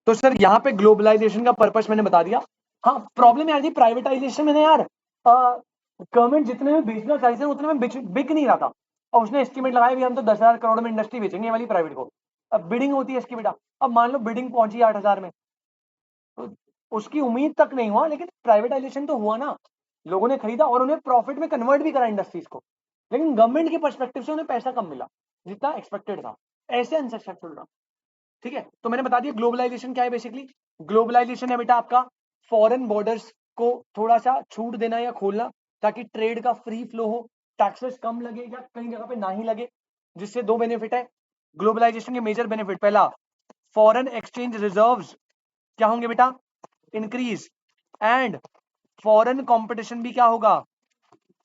तो सर यहाँ पे ग्लोबलाइजेशन का पर्पस मैंने बता दिया। हाँ, प्रॉब्लम यार थी प्राइवेटाइजेशन में यार, गवर्नमेंट जितने में बेचना चाहिए उतने में बिक नहीं रहा था, और उसने एस्टिमेट लगाया भी हम तो 10,000 करोड़ में इंडस्ट्री बेचेंगे वाली प्राइवेट को। अब बिडिंग होती है इसकी बेटा, अब मान लो बिडिंग पहुंची 8,000 में, तो उसकी उम्मीद तक नहीं हुआ, लेकिन प्राइवेटाइजेशन तो हुआ ना, लोगों ने खरीदा और उन्हें प्रॉफिट में कन्वर्ट भी करा इंडस्ट्रीज को, लेकिन गवर्नमेंट के पर्सपेक्टिव से उन्हें पैसा कम मिला जितना एक्सपेक्टेड था, ऐसे अनसक्सेसफुल रहा। ठीक है, तो मैंने बता दिया ग्लोबलाइजेशन क्या है। बेसिकली ग्लोबलाइजेशन है बेटा आपका फॉरेन बॉर्डर्स को थोड़ा सा छूट देना या खोलना, ताकि ट्रेड का फ्री फ्लो हो, टैक्सेस कम लगे या कई जगह पे ना ही लगे, जिससे दो बेनिफिट है ग्लोबलाइजेशन के मेजर बेनिफिट। पहला, फॉरेन एक्सचेंज रिजर्व्स क्या होंगे बेटा, इंक्रीज, एंड फॉरेन कंपटीशन भी क्या होगा,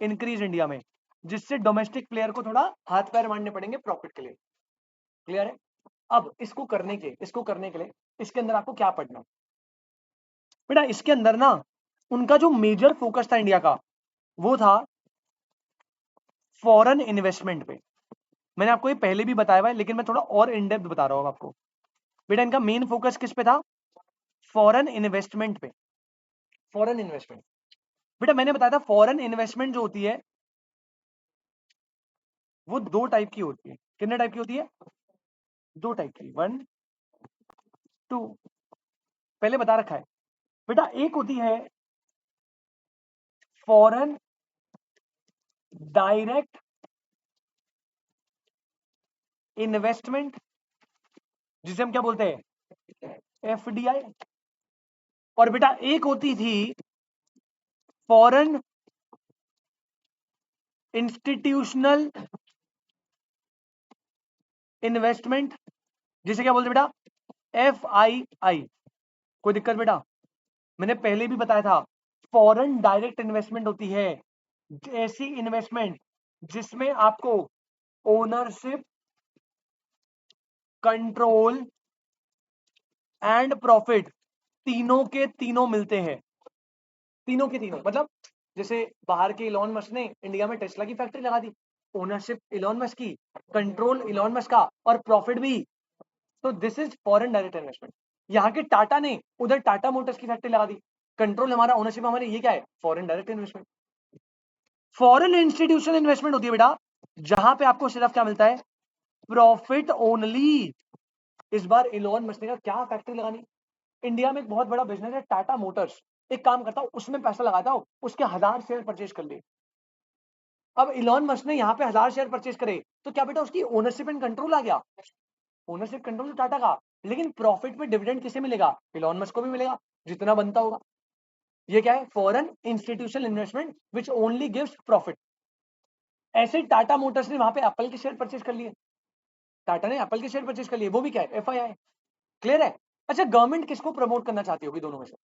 इंक्रीज इंडिया में, जिससे डोमेस्टिक प्लेयर को थोड़ा हाथ पैर मारने पड़ेंगे प्रॉफिट के लिए। क्लियर है? अब इसको करने के लिए इसके अंदर आपको क्या पढ़ना बेटा, इसके अंदर ना उनका जो मेजर फोकस था इंडिया का, वो था फॉरेन इन्वेस्टमेंट पे। मैंने आपको ये पहले भी बताया हुआ है, लेकिन मैं थोड़ा और इन डेप्थ बता रहा हूं आपको। बेटा इनका मेन फोकस किस पे था, फॉरेन इन्वेस्टमेंट पे। फॉरेन इन्वेस्टमेंट बेटा मैंने बताया था, फॉरेन इन्वेस्टमेंट जो होती है वो दो टाइप की होती है। कितने टाइप की होती है, दो टाइप की, 1 2, पहले बता रखा है बेटा। एक होती है फॉरेन डायरेक्ट इन्वेस्टमेंट, जिसे हम क्या बोलते हैं, एफडीआई। और बेटा एक होती थी फॉरेन इंस्टीट्यूशनल इन्वेस्टमेंट, जिसे क्या बोलते बेटा, एफआईआई। कोई दिक्कत बेटा? मैंने पहले भी बताया था, फॉरेन डायरेक्ट इन्वेस्टमेंट होती है ऐसी इन्वेस्टमेंट जिसमें आपको ओनरशिप, कंट्रोल एंड प्रॉफिट तीनों के तीनों मिलते हैं। तीनों के तीनों मतलब, जैसे बाहर के इलॉन मस्क ने इंडिया में टेस्ला की फैक्ट्री लगा दी, ओनरशिप इलॉन मस्क की, कंट्रोल इलॉन मस्क का, और प्रॉफिट भी। तो this is foreign direct investment. यहाँ के टाटा ने उधर टाटा मोटर्स की फैक्ट्री लगा दी, कंट्रोल हमारा, ओनरशिप हमारी, ये क्या है, foreign direct investment. Foreign institutional investment होती है बेटा, जहां पे आपको सिर्फ क्या मिलता है, प्रॉफिट ओनली। इस बार इलॉन मस्क ने क्या फैक्ट्री लगानी, इंडिया में एक बहुत बड़ा बिजनेस है टाटा मोटर्स, एक काम करता हूं उसमें पैसा लगाता हूं, उसके 1,000 शेयर परचेज कर लिए। अब इलॉन मस्क ने यहाँ पे 1,000 शेयर परचेज करे, तो क्या बेटा उसकी ओनरशिप एंड कंट्रोल आ गया, ओनरशिप कंट्रोल टाटा का, लेकिन प्रॉफिट में डिविडेंड किसे मिलेगा, इलॉन मस्क को भी मिलेगा, जितना बनता होगा। ये क्या है, foreign institutional investment which only gives profit. ऐसे टाटा मोटर्स ने वहां पे एप्पल के शेयर परचेज कर लिए, टाटा ने एप्पल के शेयर परचेज कर लिए, वो भी क्या है, एफआईआई। क्लियर है? अच्छा, गवर्नमेंट किसको प्रमोट करना चाहती होगी दोनों में से,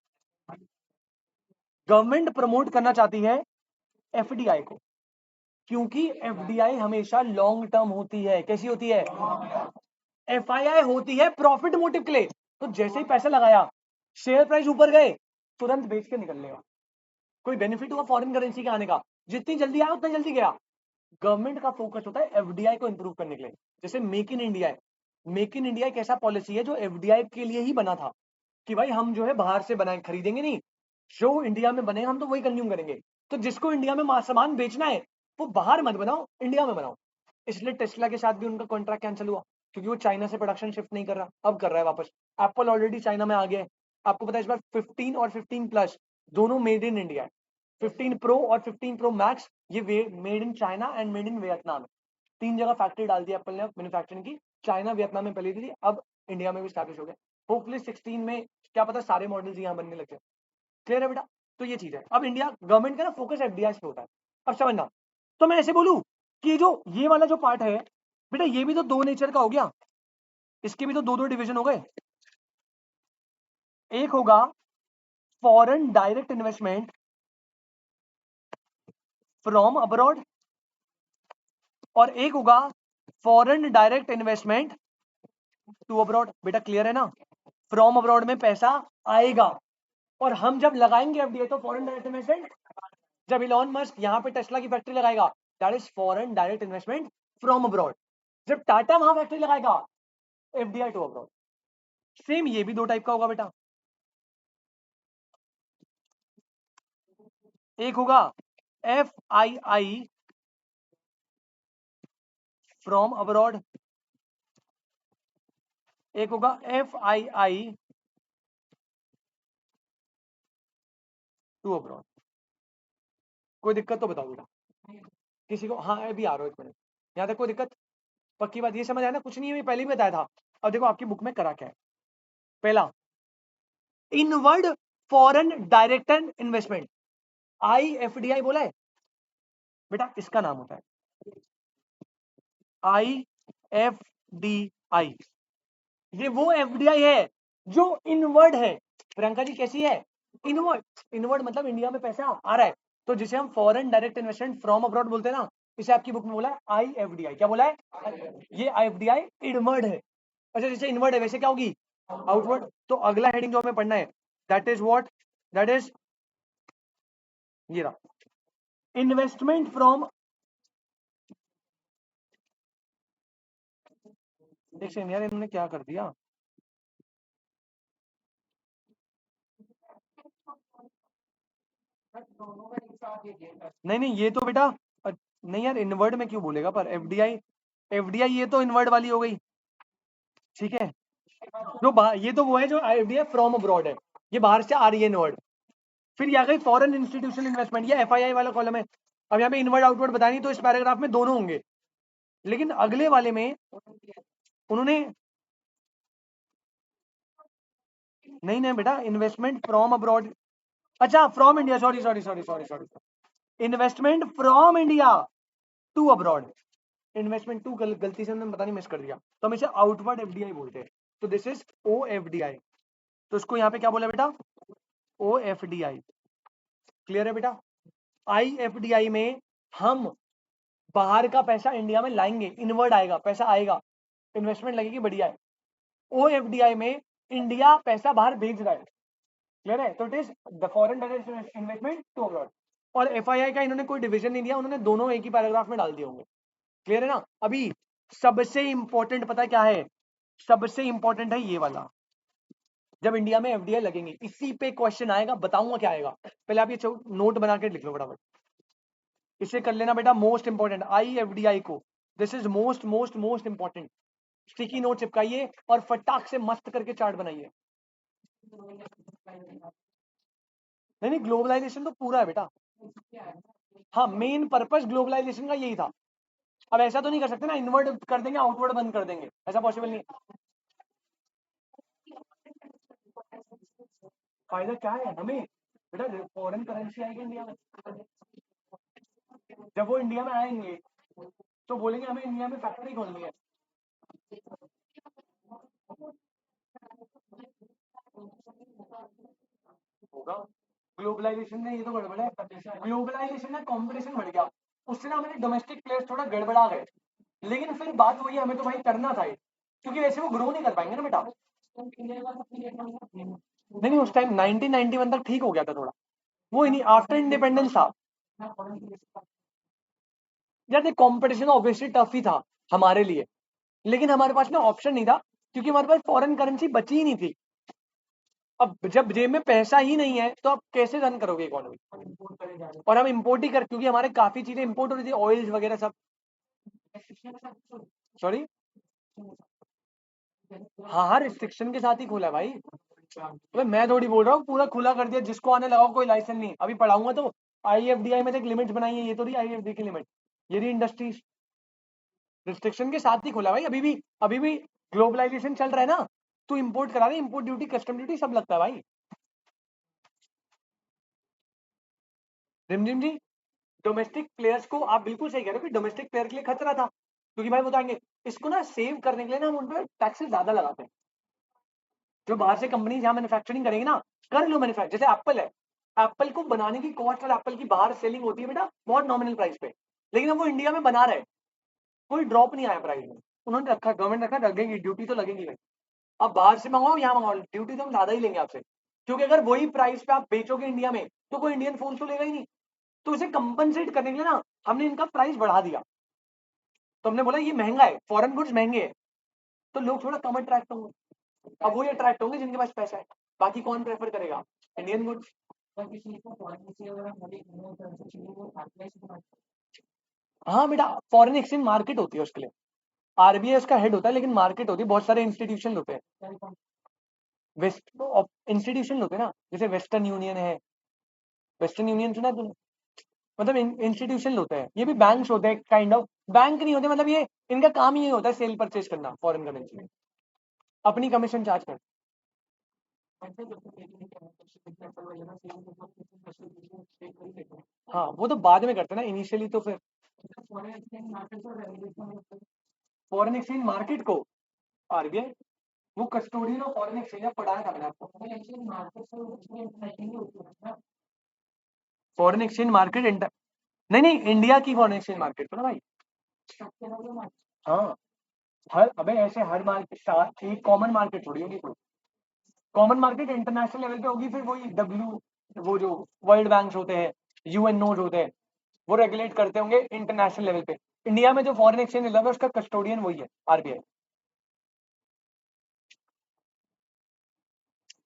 गवर्नमेंट प्रमोट करना चाहती है एफडीआई को, क्योंकि एफडीआई हमेशा लॉन्ग टर्म होती है। कैसी होती है, एफआईआई होती है प्रॉफिट मोटिव के लिए। तो जैसे ही पैसा लगाया, शेयर प्राइस ऊपर गए, तुरंत बेच के निकल लेगा, कोई बेनिफिट हुआ फॉरेन करेंसी के आने का, जितनी जल्दी आया उतना जल्दी गया। गवर्नमेंट का फोकस होता है एफडीआई को इंप्रूव करने के लिए, जैसे मेक इन इंडिया है। मेक इन इंडिया एक ऐसा पॉलिसी है जो एफडीआई के लिए ही बना था, कि भाई हम जो है बाहर से बनाए खरीदेंगे नहीं, जो इंडिया में बने हम तो वही कंज्यूम करेंगे। तो जिसको इंडिया में सामान बेचना है वो बाहर मत बनाओ, इंडिया में बनाओ। इसलिए टेस्ला के साथ भी उनका कॉन्ट्रैक्ट कैंसिल हुआ, क्योंकि वो चाइना से प्रोडक्शन शिफ्ट नहीं कर रहा, अब कर रहा है वापस। एप्पल ऑलरेडी चाइना में आ गया है, आपको पता है इस बार 15 और 15 प्लस दोनों मेड इन इंडिया है। 15 प्रो और 15 प्रो मैक्स ये made in China and made in Vietnam. 3 जगह फैक्ट्री डाल दी एप्पल ने मैन्युफैक्चरिंग की, चाइना वियतनाम में पहले थी, अब इंडिया में भी स्टैब्लिश हो गया। होपफुली 16 में क्या पता सारे मॉडल्स यहाँ बनने लगे। क्लियर है बेटा? तो ये चीज है, अब इंडिया गवर्नमेंट का ना फोकस एफडीआई पे होता है। अब समझना, तो मैं ऐसे बोलूं कि जो ये वाला जो पार्ट है बेटा, ये भी तो दो नेचर का हो गया, इसके भी तो दो दो डिवीजन हो गए। एक होगा foreign direct investment from abroad, और एक होगा foreign direct investment to abroad. बेटा क्लियर है ना? फ्रॉम अब्रॉड में पैसा आएगा, और हम जब लगाएंगे एफडीआई तो फॉरेन डायरेक्ट इन्वेस्टमेंट। जब इलॉन मस्क यहाँ पे टेस्ला की फैक्ट्री लगाएगा, that is foreign direct investment from abroad. जब टाटा वहां फैक्ट्री लगाएगा, एफडीआई टू अब्रॉड। सेम ये भी दो टाइप का होगा बेटा, एक होगा FII फ्रॉम अब्रॉड, एक होगा FII टू अब्रॉड। कोई दिक्कत तो बताओ बेटा किसी को? हाँ अभी आ रहा हूँ, एक मिनट। यहाँ तक कोई दिक्कत? पक्की बात, ये समझ आया ना? कुछ नहीं है, मैं पहले ही बताया था। अब देखो आपकी बुक में करा क्या है। पहला, inward foreign direct investment, IFDI बोला है बेटा, इसका नाम होता है IFDI। ये वो FDI है जो इनवर्ड है। प्रियंका जी कैसी है? इनवर्ड। इनवर्ड मतलब इंडिया में पैसा आ रहा है, तो जिसे हम foreign direct investment from abroad बोलते हैं ना, इसे आपकी बुक में बोला है IFDI। क्या बोला है? ये IFDI इनवर्ड है। अच्छा, जैसे इनवर्ड है वैसे क्या होगी? आउटवर्ड। तो अगला हेडिंग जो हमें पढ़ना है, that is what? That is ये रहा, इन्वेस्टमेंट फ्रॉम। एक सेकंड यार, इन्होंने क्या कर दिया? नहीं नहीं, ये तो बेटा नहीं यार, इनवर्ड में क्यों बोलेगा? पर एफडीआई ये तो इनवर्ड वाली हो गई, ठीक है। जो ये तो वो है जो एफडीआई फ्रॉम अब्रॉड है, ये बाहर से आ रही है इनवर्ड। फिर ये आ गई फॉरेन इंस्टीट्यूशनल इन्वेस्टमेंट, ये FII वाला कॉलम है। अब यहाँ पे इनवर्ड आउटवर्ड बतानी, तो इस पैराग्राफ में दोनों होंगे, लेकिन अगले वाले में उन्होंने नहीं नहीं बेटा, इन्वेस्टमेंट फ्रॉम अब्रॉड, अच्छा from India, sorry sorry sorry sorry sorry, investment from India to abroad. Investment to गलती से हमने पता नहीं मिस कर दिया, तो हम इसे आउटवर्ड FDI बोलते हैं। तो दिस इज OFDI। तो इसको यहाँ पे क्या बोला बेटा? OFDI। क्लियर है बेटा? IFDI में हम बाहर का पैसा इंडिया में लाएंगे, इनवर्ड आएगा, पैसा आएगा, इन्वेस्टमेंट लगेगी, बढ़िया है। OFDI में इंडिया पैसा बाहर भेज रहा है, क्लियर है? तो it is the foreign direct investment to abroad. और FII का इन्होंने कोई डिवीजन नहीं दिया, उन्होंने दोनों एक ही पैराग्राफ में डाल दिए होंगे। क्लियर है ना? अभी सबसे इंपॉर्टेंट पता है क्या है? सबसे इंपॉर्टेंट है ये वाला, जब इंडिया में FDI लगेंगे, इसी पे क्वेश्चन आएगा, बताऊंगा क्या आएगा। पहले आप ये नोट बना के लिख लो फटाफट, इसे कर लेना बेटा मोस्ट इंपॉर्टेंट, IFDI को। This is most most most important. Sticky note चिपकाइए और फटाक से मस्त करके चार्ट बनाइए। नहीं नहीं, ग्लोबलाइजेशन तो पूरा है बेटा। हाँ, मेन पर्पस ग्लोबलाइजेशन का यही था। अब ऐसा तो नहीं कर सकते ना, इनवर्ड कर देंगे आउटवर्ड बंद कर देंगे, ऐसा पॉसिबल नहीं है। फायदा क्या है हमें बेटा? फॉरेन करेंसी आएगी इंडिया में, जब वो इंडिया में आएंगे तो बोलेंगे हमें इंडिया में फैक्ट्री खोलनी है। होगा। ग्लोबलाइजेशन ने ये तो गड़बड़ है, ग्लोबलाइजेशन में कंपटीशन बढ़ गया, उससे ना हमारे डोमेस्टिक प्लेयर्स थोड़ा गड़बड़ा गए। लेकिन फिर बात वही, हमें तो भाई करना था ये, क्योंकि वैसे वो ग्रो नहीं कर पाएंगे ना बेटा। नहीं नहीं, उस टाइम 1991 तक ठीक हो गया था थोड़ा, वो नहीं आफ्टर इंडिपेंडेंस था। यार कंपटीशन ऑब्वियसली टफ ही था हमारे लिए, लेकिन हमारे पास में ऑप्शन नहीं था, क्योंकि हमारे पास फॉरेन करेंसी बची ही नहीं थी। अब जब जेब में पैसा ही नहीं है तो आप कैसे रन करोगे इकोनॉमी? और हम इंपोर्ट ही कर, क्योंकि हमारे काफी चीजें इंपोर्ट हो रही थी, ऑयल्स वगैरह सब। सॉरी, हाँ हाँ, रिस्ट्रिक्शन के साथ ही खोला है भाई। तो मैं थोड़ी बोल रहा हूँ पूरा खुला कर दिया, जिसको आने लगाओ, कोई लाइसेंस नहीं। अभी पढ़ाऊंगा तो IFDI में एक लिमिट बनाई है, ये तो नहीं IFDI की लिमिट, ये रही इंडस्ट्रीज। रिस्ट्रिक्शन के साथ ही खोला भाई। अभी भी ग्लोबलाइजेशन चल रहा है ना, तो इंपोर्ट करा रहे, इंपोर्ट ड्यूटी कस्टम ड्यूटी सब लगता है भाई। रिमझिम जी, डोमेस्टिक प्लेयर्स को आप बिल्कुल सही कह रहे हो कि डोमेस्टिक प्लेयर के लिए खतरा था, क्योंकि भाई बताएंगे इसको ना सेव करने के लिए ना हम उन पर टैक्सेस ज्यादा लगाते हैं। जो बाहर से कंपनी जहां मैन्युफैक्चरिंग करेंगे ना, कर लो मैन्युफैक्चर, जैसे एप्पल है, एप्पल को बनाने की कॉस्ट और एप्पल की बाहर सेलिंग होती है बेटा बहुत नॉमिनल प्राइस पे, लेकिन अब वो इंडिया में बना रहे, कोई ड्रॉप नहीं आया प्राइस में। उन्होंने रखा, गवर्नमेंट रखा, लगेगी ड्यूटी तो लगेगी भाई। अब बाहर से मंगवाओ यहाँ मंगवाओ, ड्यूटी तो हम ज्यादा ही लेंगे आपसे, क्योंकि अगर वही प्राइस पे आप बेचोगे इंडिया में तो कोई इंडियन फोन तो लेगा ही नहीं। तो उसे कंपनसेट करने के लिए ना हमने इनका प्राइस बढ़ा दिया। तो हमने बोला ये महंगा है, फॉरेन गुड्स महंगे हैं, तो लोग थोड़ा कम अट्रैक्ट होंगे। अब वही अट्रैक्ट होंगे जिनके पास पैसा है, बाकी कौन प्रेफर करेगा इंडियन गुड्स। हाँ बेटा, फॉरेन एक्सचेंज मार्केट होती है उसके लिए, आरबीआई उसका हेड होता है, लेकिन मार्केट होती है, बहुत सारे इंस्टीट्यूशन होते हैं, वेस्ट इंस्टीट्यूशन होते हैं ना, जैसे वेस्टर्न यूनियन है, वेस्टर्न यूनियन सुना तुमने, मतलब इंस्टीट्यूशन होते हैं, ये भी बैंक्स होते हैं काइंड ऑफ, बैंक नहीं होते, मतलब ये इनका काम ही होता है सेल परचेज करना फॉरेन करेंसी में, अपनी कमीशन चार्ज कर। हाँ वो तो बाद में करते हैं ना, इनिशियली तो फिर फॉरेन एक्सचेंज मार्केट को आरबीआई, वो कस्टोडियन ऑफ फॉरेन एक्सचेंज, पढ़ाया था मैंने आपको। फॉरेन एक्सचेंज मार्केट इंटर, नहीं नहीं, इंडिया की फॉरेन एक्सचेंज मार्केट तो ना भाई। हाँ, हर अबे ऐसे हर मार्केट एक कॉमन मार्केट थोड़ी होगी कोई, कॉमन मार्केट इंटरनेशनल लेवल पे होगी, फिर वही वो जो वर्ल्ड बैंक होते हैं, यूएनओ होते हैं, वो रेगुलेट करते होंगे इंटरनेशनल लेवल पे। इंडिया में जो फॉरेन एक्सचेंज लेवल है उसका कस्टोडियन वही है, आरबीआई।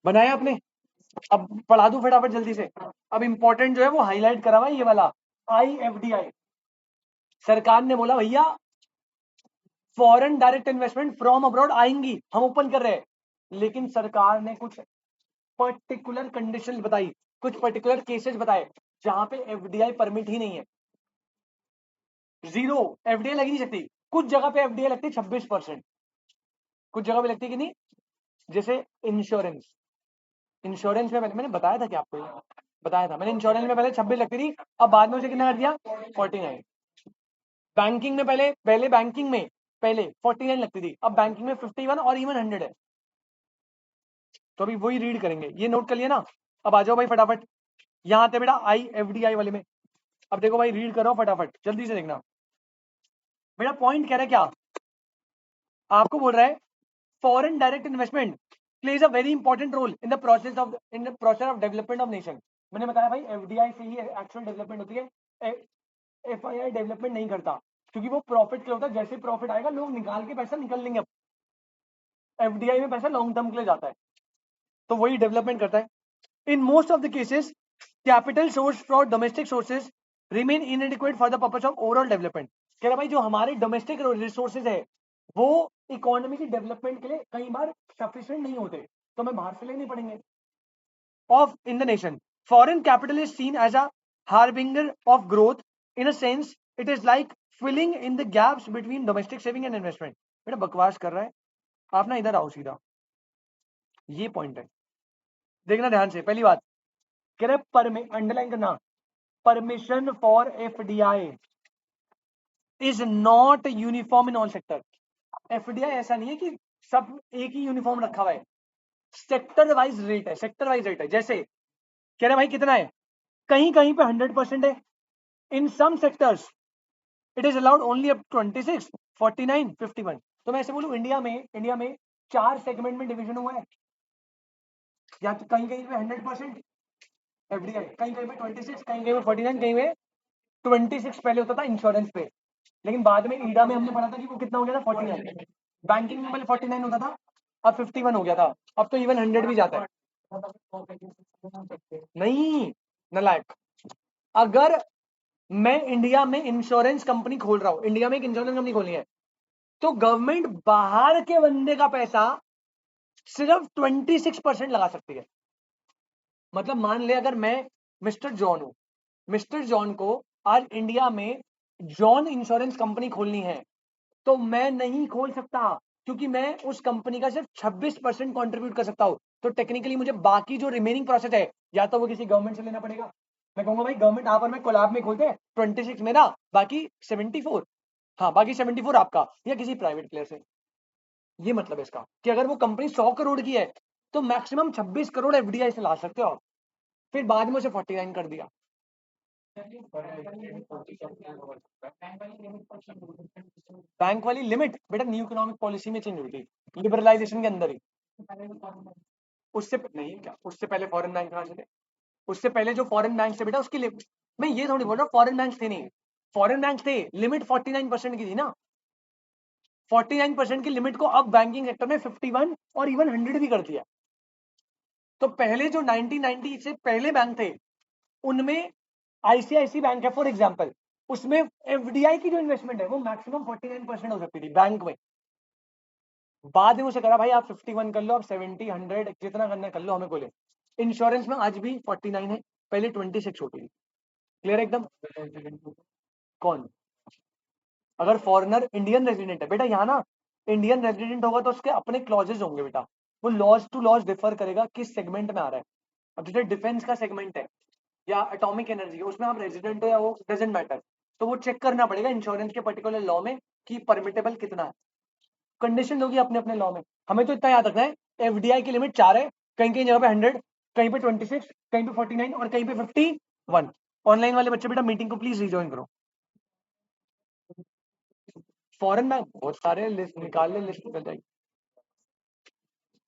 बनाया आपने, अब पढ़ा दूं फटाफट जल्दी से। अब इंपॉर्टेंट जो है वो हाईलाइट करा हुआ है, ये वाला आईएफडीआई। सरकार ने बोला भैया foreign direct investment from abroad आएंगी, हम ओपन कर रहे हैं, लेकिन सरकार ने कुछ पर्टिकुलर कंडीशन बताई, कुछ पर्टिकुलर केसेस बताए जहां पे एफडीआई परमिट ही नहीं है, जीरो, एफडीआई लग ही नहीं सकती। कुछ जगह पे एफडीआई लगती है 26%, कुछ जगह पे लगती है कि नहीं, जैसे इंश्योरेंस, इंश्योरेंस में मैंने बताया था कि आपको बताया था मैंने, इंश्योरेंस में पहले 26 लगती थी, अब बाद में उसे कितना कर दिया 49। बैंकिंग में पहले पहले बैंकिंग में पहले 49 लगती थी, अब बैंकिंग में 51 और इवन 100 है। तो अभी वही रीड करेंगे, ये नोट कर लिया ना। अब आ जाओ भाई फटाफट, यहाँ आते बेटा आईएफडीआई वाले में। अब देखो भाई रीड करो फटाफट जल्दी से देखना, मेरा पॉइंट कह रहा है क्या, आपको बोल रहा है foreign direct investment plays a very important role in the process of development of nation. मैंने बताया भाई एफडीआई से ही एक्चुअल डेवलपमेंट होती है, एफआईआई डेवलपमेंट नहीं करता, क्योंकि वो प्रॉफिट के होता है, जैसे प्रॉफिट आएगा लोग निकाल के पैसा निकल लेंगे, एफडीआई में पैसा लॉन्ग टर्म के लिए जाता है, तो वही डेवलपमेंट करता है। In most of the cases capital source from domestic sources remain इनएडिक्वेट for the purpose of overall development. कह रहा भाई जो हमारे डोमेस्टिक रिसोर्सेज है वो इकोनॉमी की डेवलपमेंट के लिए कई बार सफिशिएंट नहीं होते, तो हमें बाहर से लेने पड़ेंगे of in the nation. Foreign capital is seen as a harbinger of growth. In a sense, it is like filling in the gaps between domestic saving and investment. बेटा बकवास कर रहा है, आप ना इधर आओ सीधा, ये पॉइंट है, देखना ध्यान से। पहली बात कह रहे अंडरलाइन करना, permission for FDI is not uniform in all sector. FDI ऐसा नहीं है कि सब एक ही यूनिफॉर्म रखा हुआ है, सेक्टर वाइज रेट है, सेक्टर वाइज रेट है। जैसे कह रहे भाई कितना है, कहीं कहीं पे 100% है, in some sectors it is allowed only up 26, 49, 51। तो मैं ऐसे बोलूं इंडिया में 4 सेगमेंट में डिवीजन हुआ है, या तो कहीं कहीं पे 100% एफडीआई, कहीं कहीं पे 26, कहीं कहीं पे 49, कहीं पे 26 पहले होता था इंश्योरेंस पे, लेकिन बाद में ईडा में हमने पढ़ा था कि वो कितना हो गया था 49। बैंकिंग में पहले 49 होता था, अब 51 हो गया था, अब तो इवन 100 भी जाता है। नहीं नलायक, अगर मैं इंडिया में इंश्योरेंस कंपनी खोल रहा हूं, इंडिया में एक इंश्योरेंस कंपनी खोलनी है, तो गवर्नमेंट बाहर के बंदे का पैसा सिर्फ 26% लगा सकती है। मतलब मान ले अगर मैं मिस्टर जॉन हूं, मिस्टर जॉन को आज इंडिया में जॉन इंश्योरेंस कंपनी खोलनी है, तो मैं नहीं खोल सकता, क्योंकि मैं उस कंपनी का सिर्फ 26% कॉन्ट्रीब्यूट कर सकता हूं। तो टेक्निकली मुझे बाकी जो रिमेनिंग प्रोसेस है या तो वो किसी गवर्नमेंट से लेना पड़ेगा, मैं कहूंगा भाई गवर्नमेंट आप और मैं कोलैब में खोलते हैं, 26 मेरा, बाकी 74, हाँ बाकी 74 आपका, या किसी प्राइवेट प्लेयर से। ये मतलब है इसका कि अगर वो कंपनी 100 करोड़ की है तो मैक्सिमम 26 करोड़ एफडीआई से ला सकते हो आप, फिर बाद में उसे 49 कर दिया। बैंक वाली लिमिट बेटा न्यू इकोनॉमिक पॉलिसी में चेंज हुई थी, लिबरलाइजेशन के अंदर ही। उससे नहीं, क्या उससे पहले फॉरेन बैंक कहां से थे, उससे पहले जो फॉरेन बैंक थे बेटा उसकी मैं ये थोड़ी बोल रहा हूँ फॉरेन बैंक थे नहीं, फॉरेन बैंक थे, लिमिट 49% की थी ना। 49% की लिमिट को अब बैंकिंग सेक्टर में 51 और इवन 100 भी कर दिया। तो पहले जो 1990 से पहले बैंक थे उनमें आईसीआईसी बैंक है फॉर एग्जांपल, उसमें एफडीआई की जो इन्वेस्टमेंट है वो मैक्सिमम 49% हो सकती थी बैंक में। बाद में उसे करा भाई आप 51 कर लो, आप 70 100 जितना करना कर लो, हमें बोले। इंश्योरेंस में आज भी 49 है, पहले 26 होती थी। क्लियर एकदम। कौन? अगर फॉरेनर इंडियन रेजिडेंट है बेटा, यहाँ ना इंडियन रेजिडेंट होगा तो उसके अपने क्लॉजेज होंगे बेटा, वो लॉज टू लॉज डिफर करेगा किस सेगमेंट में आ रहा है। अब जैसे डिफेंस का सेगमेंट है या एटॉमिक एनर्जी, उसमें आप रेजिडेंट हो या वो डजेंट मैटर, तो वो चेक करना पड़ेगा इंश्योरेंस के पर्टिकुलर लॉ में कि परमिटेबल कितना है। कंडीशन होगी अपने अपने लॉ में। हमें तो इतना याद रखना है एफडीआई की लिमिट 4 है, कहीं कहीं जगह पे 100, कहीं पे 26, कहीं पे 49 और कहीं पे 51। ऑनलाइन वाले बच्चे बेटा मीटिंग को प्लीज रिज्वाइन करो। फॉरेन में बहुत सारे लिस्ट निकाल ले, लिस्ट निकल जाएगी,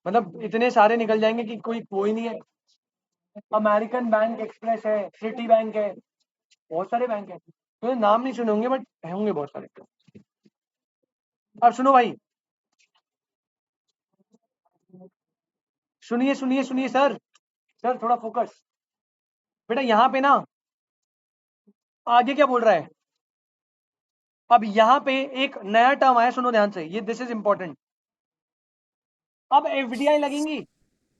मतलब इतने सारे निकल जाएंगे कि कोई नहीं है। अमेरिकन बैंक एक्सप्रेस है, सिटी बैंक है, बहुत सारे बैंक है, तो नाम नहीं सुने होंगे बट होंगे बहुत सारे। अब सुनो भाई, सुनिए सुनिए सुनिए सर, सर थोड़ा फोकस। बेटा यहाँ पे ना आगे क्या बोल रहा है, अब यहाँ पे एक नया टर्म आया, सुनो ध्यान से, ये दिस इज इंपॉर्टेंट। अब एफडीआई लगेंगी,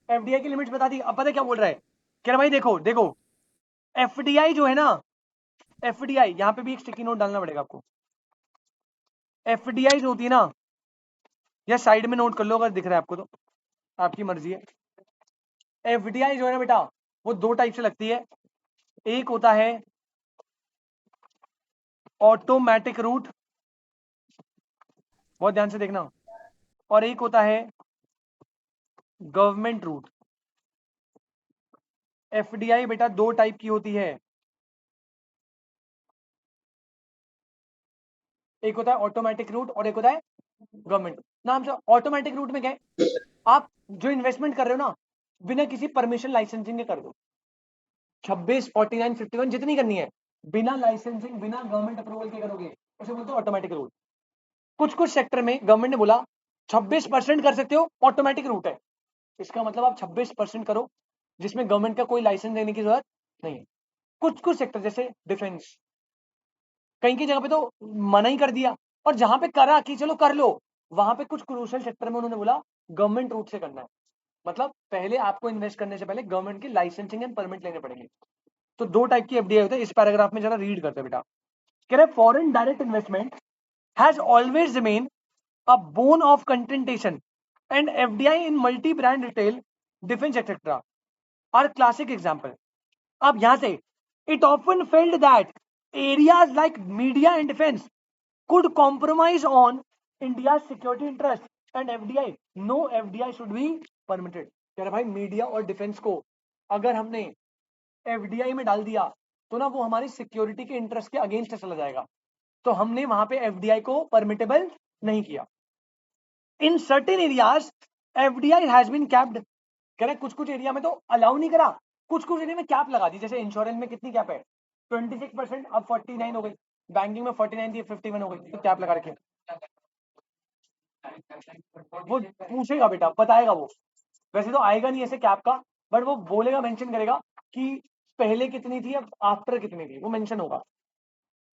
एफडीआई की लिमिट्स बता दी। अब पता है क्या बोल रहा है, कह रहा भाई देखो देखो, एफडीआई जो है ना, एफडीआई यहाँ पे भी एक स्टिकी नोट डालना पड़ेगा आपको। एफडीआई जो होती है ना, या साइड में नोट कर लो अगर दिख रहा है आपको तो, आपकी मर्जी है। एफडीआई जो है ना बेटा, वो दो टाइप से लगती है। एक होता है ऑटोमेटिक रूट, बहुत ध्यान से देखना, और एक होता है गवर्नमेंट रूट। एफडीआई बेटा दो टाइप की होती है, एक होता है ऑटोमेटिक रूट और एक होता है गवर्नमेंट। नाम से ऑटोमेटिक रूट में क्या है, आप जो इन्वेस्टमेंट कर रहे हो ना बिना किसी परमिशन लाइसेंसिंग के कर दो, 26 49 51 जितनी करनी है, बिना लाइसेंसिंग बिना गवर्नमेंट अप्रूवल के करोगे, उसे बोलते हो ऑटोमेटिक रूट। कुछ कुछ सेक्टर में गवर्नमेंट ने बोला 26% कर सकते हो, ऑटोमेटिक रूट है, इसका मतलब आप 26% करो जिसमें गवर्नमेंट का कोई लाइसेंस देने की जरूरत नहीं है। कुछ कुछ सेक्टर जैसे डिफेंस, कहीं की जगह पे तो मना ही कर दिया, और जहां पे करा कि चलो कर लो, वहां पे कुछ क्रूशियल सेक्टर में उन्होंने बोला गवर्नमेंट रूट से करना है। मतलब पहले आपको इन्वेस्ट करने से पहले गवर्नमेंट की लाइसेंसिंग एंड परमिट लेने पड़ेंगे। तो दो टाइप की एफडीआई होते हैं, इस पैराग्राफ में जरा रीड करते बेटा। कह रहे foreign direct investment has always remain a bone of contention and FDI in multi brand retail defence et cetera are classic example. अब यहां से it often felt that areas like media and defense could compromise on India's security interest and FDI. No FDI should be permitted. कह रहा भाई media और defence को अगर हमने एफडीआई में डाल दिया तो ना वो हमारी सिक्योरिटी के इंटरेस्ट के अगेंस्ट चला जाएगा, तो हमने वहां पे एफडीआई को परमिटेबल नहीं किया। In certain areas FDI has been capped, कह रहे कुछ कुछ एरिया में तो अलाउ नहीं करा, कुछ कुछ एरिया में कैप लगा दी। जैसे इंश्योरेंस में कितनी कैप है, 26%, अब 49 हो गई, बैंकिंग में 49 थी 51 हो गई, तो कैप लगा रखे। वो पूछेगा बेटा, बताएगा वो, वैसे तो आएगा नहीं ऐसे कैप का, बट वो बोलेगा, मेंशन करेगा कि पहले कितनी थी अब आफ्टर कितनी थी, वो मेंशन होगा।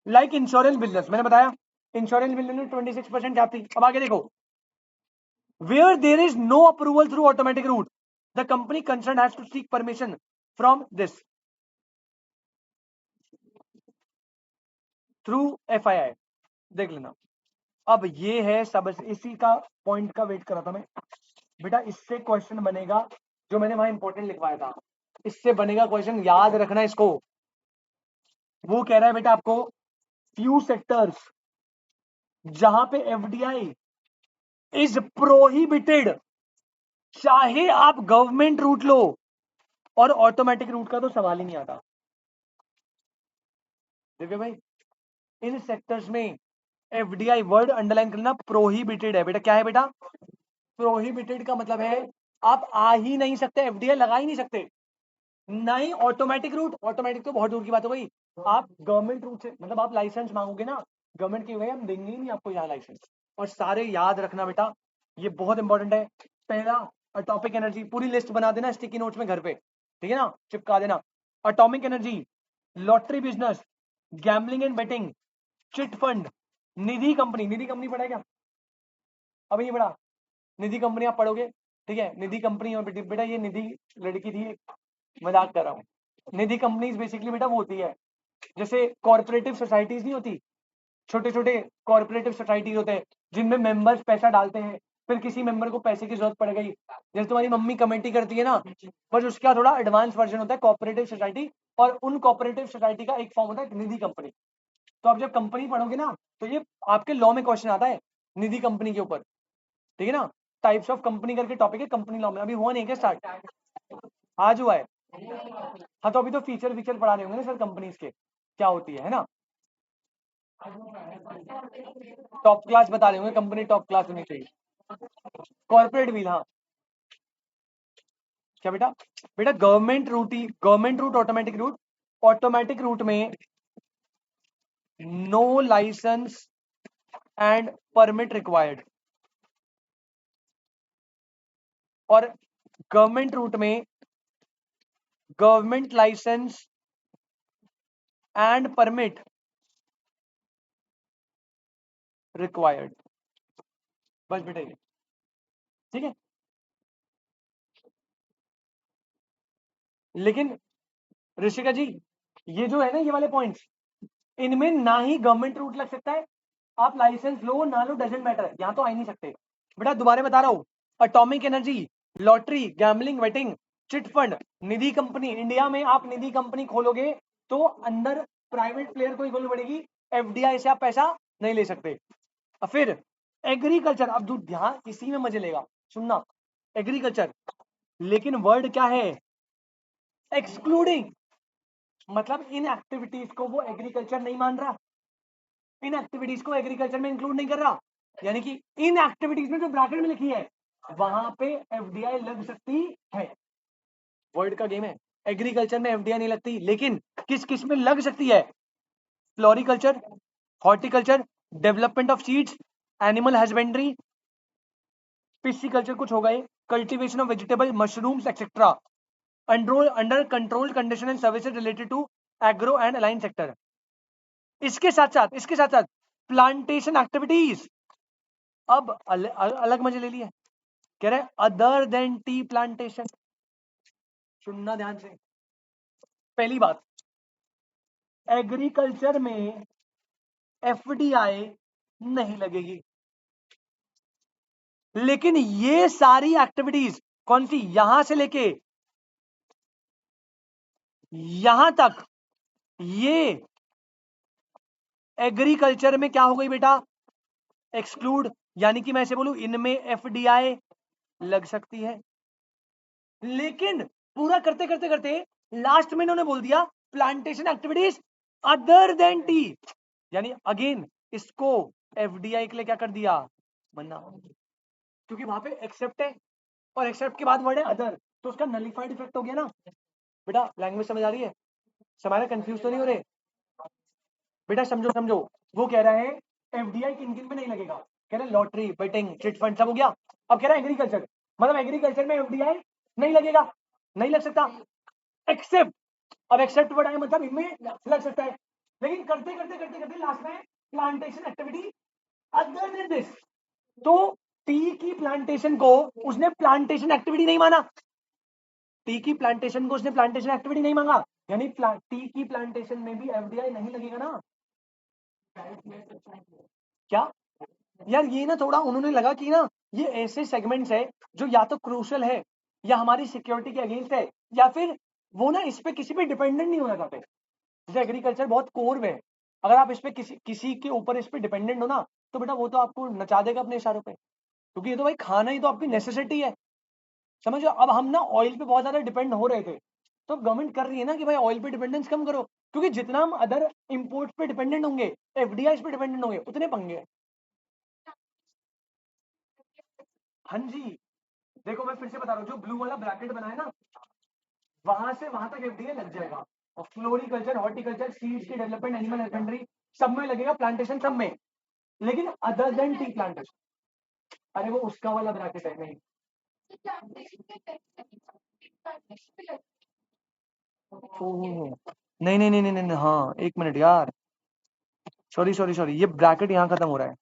लाइक इंश्योरेंस बिजनेस, मैंने बताया इंश्योरेंस बिजनेस में 26% कैप थी। अब आगे देखो, where there is no approval through automatic route, the company concerned has to seek permission from this through FII। देख लेना। अब ये है सब, इसी का पॉइंट का वेट कर रहा था मैं बेटा, इससे क्वेश्चन बनेगा जो मैंने वहां इंपॉर्टेंट लिखवाया था, इससे बनेगा क्वेश्चन, याद रखना इसको। वो कह रहा है बेटा आपको फ्यू सेक्टर्स जहां पे एफडीआई इज प्रोहिबिटेड, चाहे आप गवर्नमेंट रूट लो, और ऑटोमेटिक रूट का तो सवाल ही नहीं आता। देखिए भाई, इन सेक्टर्स में एफडीआई वर्ड अंडरलाइन करना, प्रोहिबिटेड है बेटा। क्या है बेटा, प्रोहिबिटेड का मतलब है आप आ ही नहीं सकते, एफडीआई लगा ही नहीं सकते। नहीं ऑटोमेटिक रूट, ऑटोमेटिक तो बहुत दूर की बात हो गई, आप गवर्नमेंट रूट से, मतलब आप लाइसेंस मांगोगे ना गवर्नमेंट की, भाई हम देंगे ही नहीं आपको यहाँ लाइसेंस, और सारे याद रखना बेटा, ये बहुत इंपॉर्टेंट है। पहला एटॉमिक एनर्जी, पूरी लिस्ट बना देना स्टिकी नोट्स में घर पे, ठीक है ना, चिपका देना। Atomic energy, lottery business, gambling and betting, chit fund, Nidhi company. Nidhi company पढ़ा है क्या? अभी नहीं पढ़ा? निधि कंपनी आप पढ़ोगे, ठीक है। निधि कंपनी और बेटा ये निधि लड़की थी, मजाक कर रहा हूँ। निधि कंपनी बेसिकली बेटा वो होती है जैसे कॉर्पोरेटिव सोसाइटीज नहीं होती, छोटे छोटे कॉर्पोरेटिव सोसाइटी होते हैं जिनमें मेंबर्स पैसा डालते हैं, फिर किसी मेंबर को पैसे की जरूरत पड़ गई, जैसे तुम्हारी मम्मी कमेटी करती है ना, बस उसका थोड़ा एडवांस वर्जन होता है कॉर्पोरेटिव सोसाइटी। और उन कॉर्पोरेटिव सोसाइटी का एक फॉर्म होता है निधि कंपनी। तो आप जब कंपनी पढ़ोगे ना तो ये आपके लॉ में क्वेश्चन आता है निधि कंपनी के ऊपर, ठीक है ना। टाइप्स ऑफ कंपनी करके टॉपिक है कंपनी लॉ में, अभी हुआ नहीं क्या स्टार्ट? आज हुआ है। हाँ तो अभी तो फीचर फीचर पढ़ा रहे होंगे ना सर कंपनीज के क्या होती है ना। टॉप क्लास बता रहे होंगे, कंपनी टॉप क्लास होनी चाहिए। कॉर्पोरेट व्हील, हाँ। क्या बेटा? बेटा गवर्नमेंट रूट ही, government route automatic route, automatic route में no licence and permit required, और गवर्नमेंट रूट में government licence and permit required. बस बेटा ये, ठीक है। लेकिन ऋषिका जी, ये जो है ना ये वाले पॉइंट्स, इनमें ना ही गवर्नमेंट रूट लग सकता है, आप लाइसेंस लो ना लो डजेंट मैटर, यहां तो आ ही नहीं सकते। बेटा दोबारा बता रहा हूं, atomic energy, lottery, gambling, betting, chit fund, Nidhi company. India में आप निधि कंपनी खोलोगे तो अंदर प्राइवेट प्लेयर को ही खोलनी पड़ेगी, एफडीआई से आप पैसा नहीं ले सकते। और फिर एग्रीकल्चर, अब तू ध्यान इसी में मजे लेगा, सुनना। एग्रीकल्चर, लेकिन वर्ड क्या है? एक्सक्लूडिंग, मतलब इन एक्टिविटीज को वो एग्रीकल्चर नहीं मान रहा, इन एक्टिविटीज को एग्रीकल्चर में इंक्लूड नहीं कर रहा, यानी कि इन एक्टिविटीज में जो ब्रैकेट में लिखी है वहां पे एफडीआई लग सकती है। वर्ड का गेम है। एग्रीकल्चर में एफडीआई नहीं लगती, लेकिन किस किस में लग सकती है? Floriculture, horticulture, development of seeds, animal husbandry, pisciculture कुछ होगा ये, cultivation of vegetable, mushrooms etcetera, under control condition and services related to agro and allied sector. इसके साथ साथ प्लांटेशन एक्टिविटीज, अब अलग मजे ले लिए। कह रहे अदर देन टी प्लांटेशन। सुनना ध्यान से, पहली बात, एग्रीकल्चर में एफडीआई नहीं लगेगी, लेकिन ये सारी एक्टिविटीज कौन सी, यहां से लेके यहां तक, ये एग्रीकल्चर में क्या हो गई बेटा? एक्सक्लूड। यानी कि मैं ऐसे बोलूं इनमें एफडीआई लग सकती है, लेकिन पूरा करते करते करते लास्ट में इन्होंने बोल दिया plantation activities other than T, यानी अगेन इसको एफडीआई के लिए क्या कर दिया? मना, क्योंकि वहां पे एक्सेप्ट है और एक्सेप्ट के बाद वर्ड है अदर, तो उसका नलिफाइड इफेक्ट हो गया ना। बेटा लैंग्वेज समझ आ रही है? समारे कंफ्यूज तो नहीं हो रहे? बेटा समझो समझो, वो कह रहा है एफडीआई किन किन पे नहीं लगेगा, कह रहा है लॉटरी, बेटिंग, चिट फंड सब हो गया। अब कह रहा है एग्रीकल्चर, मतलब एग्रीकल्चर में एफडीआई नहीं लगेगा, नहीं लग सकता, एक्सेप्ट। अब एक्सेप्ट वर्ड आया मतलब इनमें लग सकता है, लेकिन करते करते करते करते लास्ट में plantation activity other than this, तो टी की प्लांटेशन को उसने प्लांटेशन एक्टिविटी नहीं माना, टी की प्लांटेशन को उसने प्लांटेशन एक्टिविटी नहीं मांगा, यानी टी की प्लांटेशन में भी एफडीआई नहीं लगेगा ना। क्या यार, ये ना थोड़ा उन्होंने लगा कि ना ये ऐसे सेगमेंट्स है जो या तो क्रूशल है या हमारी सिक्योरिटी के अगेंस्ट है, या फिर वो ना इस पे किसी पे डिपेंडेंट नहीं होना चाहते। जैसे एग्रीकल्चर बहुत कोर में है, अगर आप इस पे किसी किसी के ऊपर इस पे डिपेंडेंट हो ना, तो बेटा वो तो आपको नचा देगा अपने इशारों पे, क्योंकि ये तो भाई खाना ही तो आपकी नेसेसिटी है। समझो, अब हम ना ऑयल पे बहुत ज्यादा डिपेंड हो रहे थे, तो गवर्नमेंट कर रही है ना कि भाई ऑयल पे डिपेंडेंस कम करो, क्योंकि जितना हम अदर इंपोर्ट पे डिपेंडेंट होंगे, एफडीआई पे डिपेंडेंट होंगे, उतने पंगे। हाँ जी, देखो मैं फिर से बता रहा हूँ, जो ब्लू वाला ब्रैकेट बना है ना, वहां से वहां तक एफडीए लग जाएगा, और फ्लोरिकल्चर, हॉर्टिकल्चर, सीड्स की डेवलपमेंट, एनिमल हस्बेंड्री सब में लगेगा, प्लांटेशन सब में। लेकिन अदर देन टी प्लांटेशन, अरे वो उसका वाला ब्रैकेट है। नहीं ओह, नहीं नहीं नहीं नहीं नहीं, हाँ एक मिनट यार, सॉरी सॉरी सॉरी, ये ब्रैकेट यहाँ खत्म हो रहा है।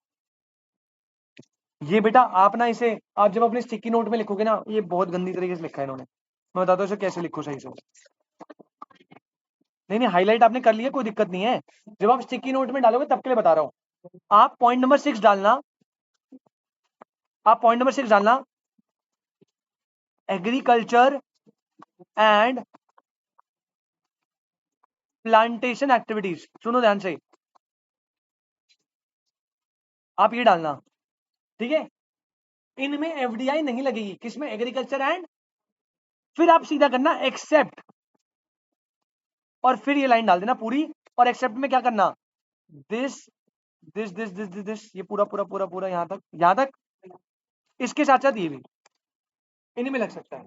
ये बेटा आप ना इसे, आप जब अपने स्टिकी नोट में लिखोगे ना, ये बहुत गंदी तरीके से लिखा है इन्होंने, मैं बताता हूँ इसे कैसे लिखो सही से। नहीं नहीं, हाईलाइट आपने कर लिया, कोई दिक्कत नहीं है, जब आप स्टिकी नोट में डालोगे तब के लिए बता रहा हूँ। आप पॉइंट नंबर 6 डालना, आप पॉइंट नंबर 6 डालना, एग्रीकल्चर एंड प्लांटेशन एक्टिविटीज। सुनो ध्यान से, आप ये डालना, ठीक है। इनमें एफडीआई नहीं लगेगी, किसमें, एग्रीकल्चर एंड, फिर आप सीधा करना एक्सेप्ट, और फिर ये लाइन डाल देना पूरी, और एक्सेप्ट में क्या करना, this this this this this this, ये पूरा पूरा पूरा पूरा यहां तक, यहां तक, इसके साथ साथ ये भी इनमें लग सकता है।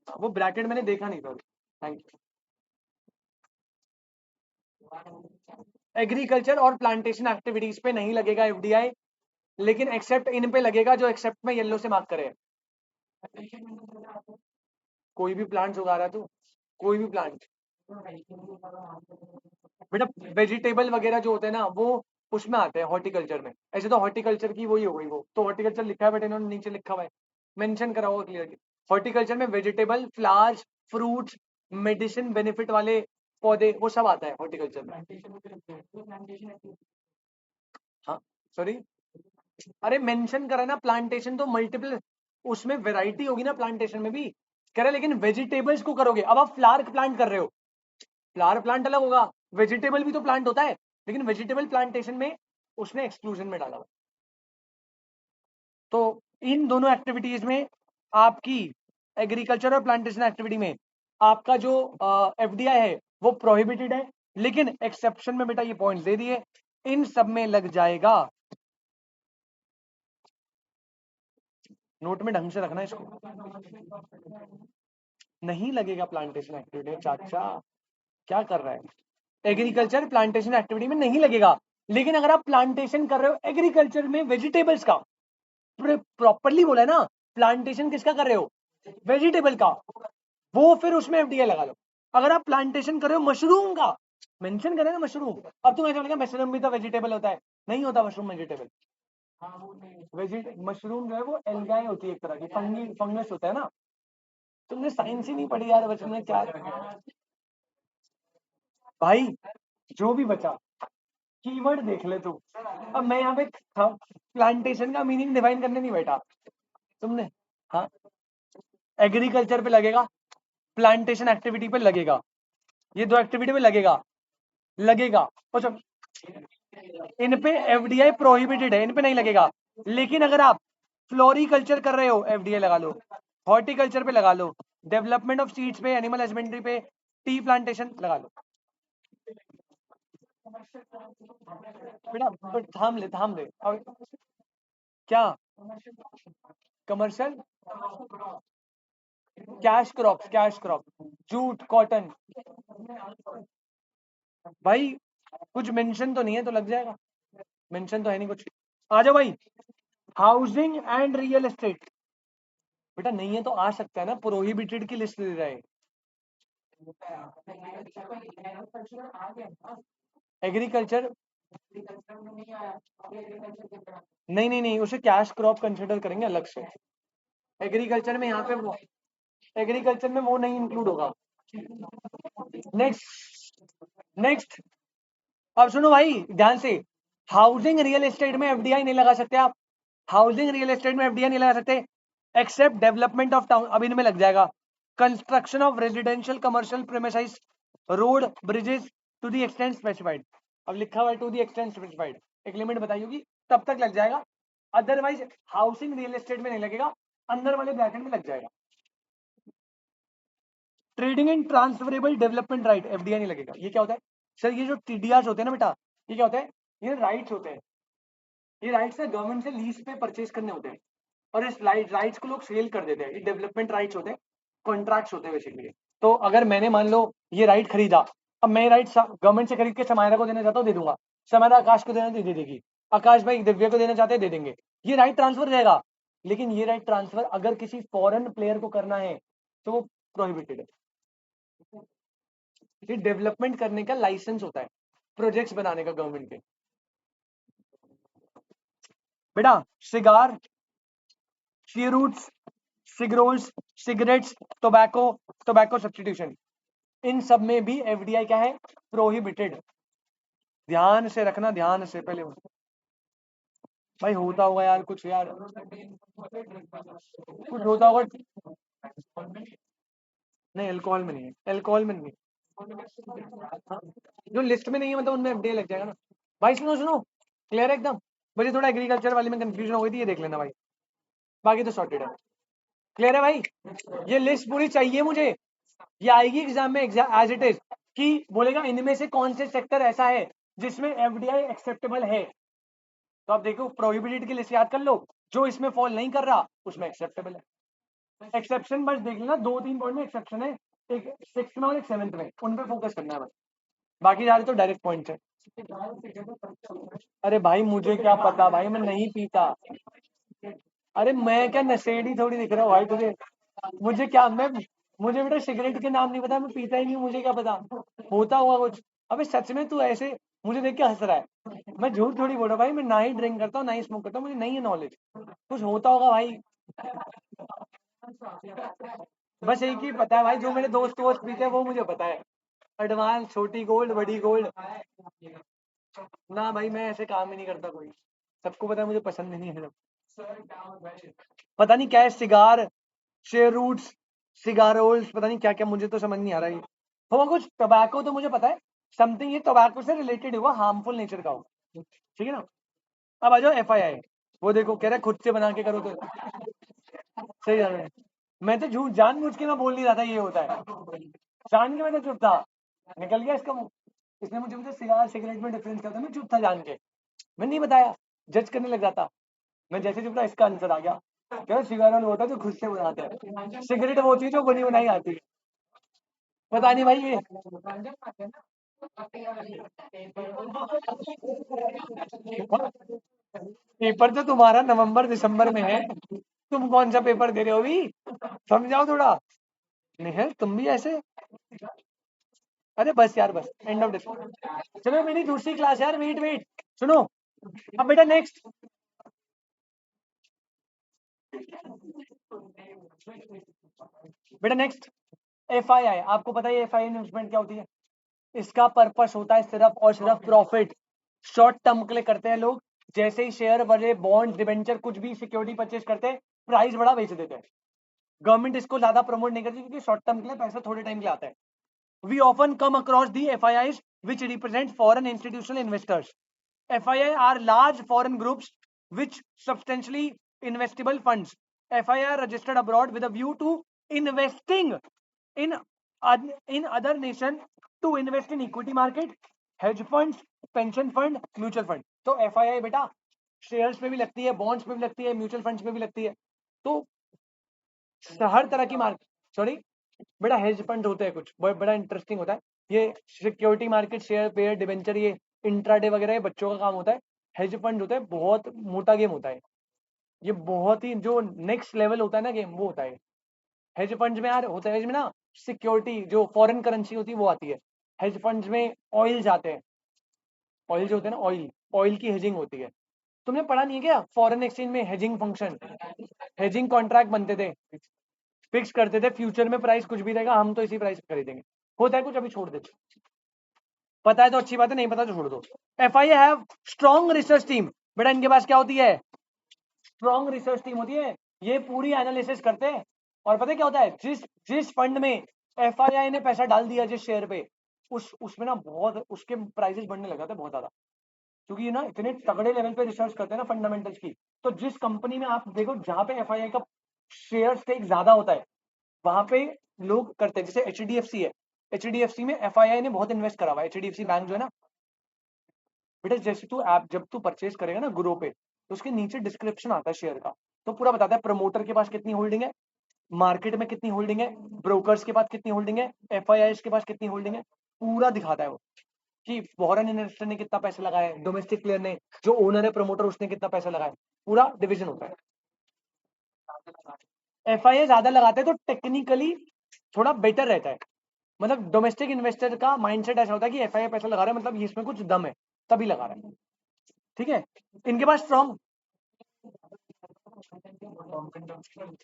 वो ब्रैकेट मैंने देखा नहीं था। Thank you. एग्रीकल्चर और प्लांटेशन एक्टिविटीज पे नहीं लगेगा एफडीआई, लेकिन एक्सेप्ट इन पे लगेगा, जो एक्सेप्ट में येलो से मार्क करे। कोई भी प्लांट उगा रहा है तू, कोई भी प्लांट बेटा, वेजिटेबल वगैरह जो होते हैं ना, वो उसमें आते हैं हॉर्टिकल्चर में। ऐसे तो हॉर्टिकल्चर की वही हो गई, वो तो हॉर्टिकल्चर लिखा है, बट इन्होंने नीचे लिखा हुआ है, मेंशन करा हुआ क्लियरली। हॉर्टिकल्चर में vegetable, flowers, fruits, medicine benefit वाले पौधे, वो सब आता है हॉर्टिकल्चर में। हाँ सॉरी, अरे मेंशन करा ना, प्लांटेशन तो मल्टीपल, उसमें वैरायटी होगी ना प्लांटेशन में भी, कह रहा लेकिन वेजिटेबल्स को करोगे। अब आप फ्लावर प्लांट कर रहे हो, फ्लावर प्लांट अलग होगा, वेजिटेबल भी तो प्लांट होता है, लेकिन वेजिटेबल प्लांटेशन में उसने एक्सक्लूजन में डाला हुआ। तो इन दोनों एक्टिविटीज में आपकी, एग्रीकल्चर और प्लांटेशन एक्टिविटी में आपका जो एफडीआई है वो प्रोहिबिटेड है, लेकिन एक्सेप्शन में बेटा ये पॉइंट्स दे दिए, इन सब में लग जाएगा। नोट में ढंग से रखना इसको। नहीं लगेगा प्लांटेशन एक्टिविटी में चाचा, क्या कर रहा है, एग्रीकल्चर प्लांटेशन एक्टिविटी में नहीं लगेगा, लेकिन अगर आप प्लांटेशन कर रहे हो एग्रीकल्चर में वेजिटेबल्स का, प्रॉपरली बोला है ना, प्लांटेशन किसका कर रहे हो, वेजिटेबल का, वो फिर उसमें एफडीआई लगा लो। अगर आप प्लांटेशन कर रहे हो मशरूम का, मेंशन करें ना मशरूम, अब तुम ऐसा बोलेगा मशरूम भी तो वेजिटेबल होता है, नहीं होता मशरूम वेजिटेबल। मशरूम जो है वो एल्गाई होती है, एक तरह की फंगस होता है ना, तुमने साइंस ही नहीं पढ़ी यार बचपन में, क्या भाई, जो भी बचा कीवर्ड देख ले तू। अब मैं यहाँ पे प्लांटेशन का मीनिंग डिफाइन करने नहीं बैठा, तुमने, हाँ, एग्रीकल्चर पे लगेगा, प्लांटेशन एक्टिविटी पे लगेगा, ये दो एक्टिविटी पे लगेगा, लगेगा। अच्छा, इन पे एफडीआई प्रोहिबिटेड है, इन पे नहीं लगेगा, लेकिन अगर आप फ्लोरिकल्चर कर रहे हो एफडीआई लगा लो, हॉर्टिकल्चर पे लगा लो, डेवलपमेंट ऑफ सीड्स पे, एनिमल हस्बेंड्री पे, टी प्लांटेशन लगा लो। बेटा थाम ले अब, क्या commercial, cash crop, jute, cotton, भाई कुछ मेंशन तो नहीं है तो लग जाएगा, मेंशन तो है नहीं कुछ। आ जाओ भाई, हाउसिंग एंड रियल एस्टेट, बेटा नहीं है तो आ सकता है ना, प्रोहिबिटेड की लिस्ट दे रहा है। एग्रीकल्चर, नहीं नहीं नहीं, उसे कैश क्रॉप कंसिडर करेंगे अलग से, एग्रीकल्चर में यहाँ पे वो, एग्रीकल्चर में वो नहीं इंक्लूड होगा। नेक्स्ट, नेक्स्ट, अब सुनो भाई ध्यान से, हाउसिंग रियल एस्टेट में एफडीआई नहीं लगा सकते आप, हाउसिंग रियल एस्टेट में एफडीआई नहीं लगा सकते, एक्सेप्ट डेवलपमेंट ऑफ टाउन, अब इनमें लग जाएगा, construction of residential commercial premises, road bridges to the extent specified, अब लिखा हुआ है टू दी एक्सटेंट स्पेसिफाइड, एक लिमिट बताई होगी तब तक लग जाएगा, अदरवाइज हाउसिंग रियल एस्टेट में नहीं लगेगा, अंदर वाले ब्रैकेट में लग जाएगा। Trading in transferable development right, FDI नहीं लगेगा। ये क्या होता है सर, ये जो टीडीआर होते हैं ना बेटा, ये क्या होता है, ये राइट्स होते हैं, ये राइट्स है गवर्नमेंट से लीज पे परचेज करने होते हैं, और इस राइट्स को लोग सेल कर देते हैं, ये डेवलपमेंट राइट्स होते हैं, कॉन्ट्रैक्ट्स होते हैं बेसिकली। तो अगर मैंने मान लो ये राइट खरीदा, अब मैं राइट गवर्नमेंट से खरीद के समायरा को देना चाहता हूँ, दे दूंगा। समायरा आकाश को देना दे देगी, आकाश भाई दिव्या को देना चाहते हैं, दे देंगे। ये राइट ट्रांसफर रहेगा। लेकिन ये राइट ट्रांसफर अगर किसी फॉरेन प्लेयर को करना है तो वो प्रोहिबिटेड है। ये डेवलपमेंट करने का लाइसेंस होता है, प्रोजेक्ट्स बनाने का गवर्नमेंट के। बेटा cigar, cheroots, cigarillos, cigarettes, tobacco, tobacco substitution, इन सब में भी एफडीआई क्या है? प्रोहिबिटेड। ध्यान से रखना, ध्यान से। पहले भाई होता होगा यार कुछ, यार कुछ होता होगा। नहीं अल्कोहल में नहीं है, अल्कोहल में नहीं है। जो लिस्ट में नहीं है मतलब उनमें एफडीआई लग जाएगा ना। भाई सुनो सुनो, क्लियर है एकदम। मुझे थोड़ा एग्रीकल्चर वाले में कंफ्यूजन हो गई थी, ये देख लेना भाई, बाकी तो सॉर्टेड है। क्लियर है भाई? ये लिस्ट पूरी चाहिए मुझे, ये आएगी एग्जाम में एज इट इज, कि बोलेगा इनमें से कौन से सेक्टर ऐसा है जिसमें एफडीआई एक्सेप्टेबल है। तो आप देखो प्रोहिबिटेड की लिस्ट याद कर लो, जो इसमें फॉल नहीं कर रहा उसमें एक्सेप्टेबल है। एक्सेप्शन बस देख लेना, 2-3 पॉइंट में एक्सेप्शन है, एक 6th में और एक 7th में, उन पे फोकस करना है बस। बाकी जा रहे तो डायरेक्ट पॉइंट है। अरे भाई मुझे क्या पता भाई, मैं नहीं पीता। अरे मैं क्या नशेड़ी थोड़ी दिख रहा हूँ भाई तुझे? मुझे क्या, मैं मुझे बेटा सिगरेट के नाम नहीं पता, मैं पीता ही नहीं हूँ, मुझे क्या पता होता हुआ कुछ। अबे सच में तू ऐसे मुझे देख के हंस रहा है, मैं झूठ थोड़ी बोल रहा भाई, मैं ना ही ड्रिंक करता हूँ ना ही स्मोक करता हूँ, मुझे नहीं है नॉलेज। कुछ होता होगा भाई, बस एक ही पता है भाई, जो मेरे दोस्त वोस्त पीते हैं वो मुझे पता है। एडवांस, छोटी गोल्ड, बड़ी गोल्ड, ना भाई मैं ऐसे काम ही नहीं करता कोई। सबको पता है मुझे पसंद नहीं है सब। पता नहीं क्या है, सिगार, शेरूट्स, सिगारोल्स, पता नहीं क्या क्या, मुझे तो समझ नहीं आ रहा है। होगा कुछ टोबैको तो मुझे पता है, समथिंग ये टोबैको से रिलेटेड हुआ, हार्मफुल नेचर का हो, ठीक है ना। अब आ जाओ एफआईआई, वो देखो कह रहा है खुद से बना के करो तो सही जा रहा है। मैं तो झूठ जानबूझ के मैं बोल नहीं रहा था ये होता है, जान के मैं तो चुप था, निकल गया इसका मुंह। इसने मुझे मुझे सिगार सिगरेट में डिफरेंस क्या था, मैं चुप था जान के, मैं नहीं बताया, जज करने लग जाता। मैं जैसे चुप था इसका आंसर आ गया, क्या सिगार वाला होता है जो खुद से बनाते हैं, सिगरेट वो होती है जो बनी बनाई आती है। पता नहीं भाई ये पेपर तो तुम्हारा नवंबर दिसंबर में है, तुम कौन सा पेपर दे रहे हो अभी, समझाओ थोड़ा। निखिल तुम भी ऐसे, अरे बस यार बस, एंड ऑफ डिस्कशन। चलो मेरी दूसरी क्लास यार, वेट वेट सुनो। अब बेटा नेक्स्ट, बेटा नेक्स्ट एफआईआई, आपको पता है एफआईआई इन्वेस्टमेंट क्या होती है? इसका पर्पस होता है सिर्फ और सिर्फ प्रॉफिट, शॉर्ट टर्म के लिए करते हैं लोग। जैसे ही शेयर बढ़े, बॉन्ड डिबेंचर कुछ भी सिक्योरिटी परचेज करते हैं, प्राइस बड़ा बेच देते हैं। गवर्नमेंट इसको ज्यादा प्रमोट नहीं करती क्योंकि शॉर्ट टर्म के लिए पैसा थोड़े टाइम के लिए आता है। We often come across the FIIs which represent foreign institutional investors. FII are large foreign groups which substantially investable funds. FII are registered abroad with a view to investing in in other nation to invest in equity market, hedge funds, pension fund, mutual fund. तो FII बेटा shares पे भी लगती है, bonds पे भी लगती है, म्यूचुअल फंड्स पे भी लगती है। तो हर तरह की मार्केट, सॉरी बेटा हेज फंड होते हैं कुछ, बड़ा इंटरेस्टिंग होता है। ये security market, share pair, debenture, ये इंट्राडे वगैरह ये बच्चों का काम होता है। हेज फंड होता है, बहुत मोटा गेम होता है, ये बहुत ही जो नेक्स्ट लेवल होता है ना गेम, वो होता है। हेज फंड्स में यार होता है, इसमें ना सिक्योरिटी जो फॉरेन करेंसी होती है वो आती है। हेज फंड्स में ऑयल जाते हैं, ऑयल जो होते हैं ना, ऑयल, ऑयल की हेजिंग होती है। तुमने पढ़ा नहीं है क्या फॉरेन एक्सचेंज में हेजिंग फंक्शन? हेजिंग कॉन्ट्रैक्ट बनते थे, फिक्स करते थे फ्यूचर में प्राइस कुछ भी रहेगा, हम तो इसी प्राइस पे खरीदेंगे। होता है कुछ, अभी छोड़ देते, पता है तो अच्छी बात है, नहीं पता तो छोड़ दो। FI have strong research team, बेटा इनके पास क्या होती है? स्ट्रॉन्ग रिसर्च टीम होती है, ये पूरी एनालिसिस करते हैं। और पता है क्या होता है, जिस जिस फंड में FII ने पैसा डाल दिया जिस शेयर पे, उसमें ना बहुत उसके प्राइसेस बढ़ने लग जाते हैं बहुत ज्यादा, क्योंकि ये ना इतने तगड़े लेवल पे रिसर्च करते हैं ना फंडामेंटल्स की। तो जिस कंपनी में आप देखो जहां पे FII का शेयर स्टेक ज्यादा होता है, वहां पे लोग करते हैं। जैसे HDFC है, HDFC में FII ने बहुत इन्वेस्ट करा हुआ है, HDFC बैंक जो है ना बेटा। जैसे तू ऐप जब तू परचेज करेगा ना ग्रो पे, तो उसके नीचे डिस्क्रिप्शन आता है शेयर का, तो पूरा बताता है प्रमोटर के पास कितनी होल्डिंग है, मार्केट में कितनी होल्डिंग है, ब्रोकर्स के पास कितनी होल्डिंग है, FII के पास कितनी होल्डिंग है। पूरा दिखाता है वो कि फॉरेन इन्वेस्टर ने कितना पैसा लगाया है, डोमेस्टिक प्लेयर ने, जो ओनर है प्रमोटर उसने कितना पैसा लगाया, पूरा डिवीजन होता है। एफआईआई ज्यादा लगाते हैं तो टेक्निकली थोड़ा बेटर रहता है, मतलब डोमेस्टिक इन्वेस्टर का माइंडसेट ऐसा होता है कि एफआईआई पैसा लगा रहा है मतलब इसमें कुछ दम है तभी लगा रहा है, ठीक है। इनके पास स्ट्रॉन्ग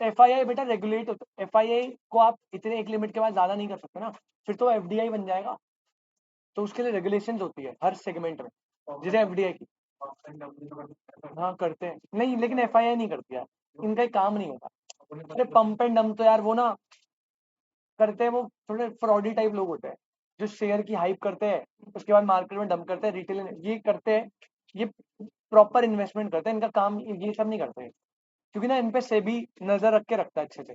एफआईआई बेटा रेगुलेट होता, एफआईआई को आप इतने एक लिमिट के बाद ज्यादा नहीं कर सकते ना, फिर तो एफडीआई बन जाएगा, तो उसके लिए रेगुलेशंस होती है हर सेगमेंट में, जैसे एफडीआई की। हाँ करते हैं, नहीं लेकिन एफआईआई नहीं करती यार, इनका एक काम नहीं होता। अरे पंप एंड डंप तो यार वो ना करते हैं, वो थोड़े फ्रॉडी टाइप लोग होते हैं जो शेयर की हाइप करते हैं उसके बाद मार्केट में डंप करते हैं, रिटेल ये करते हैं, ये प्रॉपर इन्वेस्टमेंट करते हैं, इनका काम ये सब नहीं करते हैं, क्योंकि ना इन पे सेबी नजर रख के रखता है अच्छे से,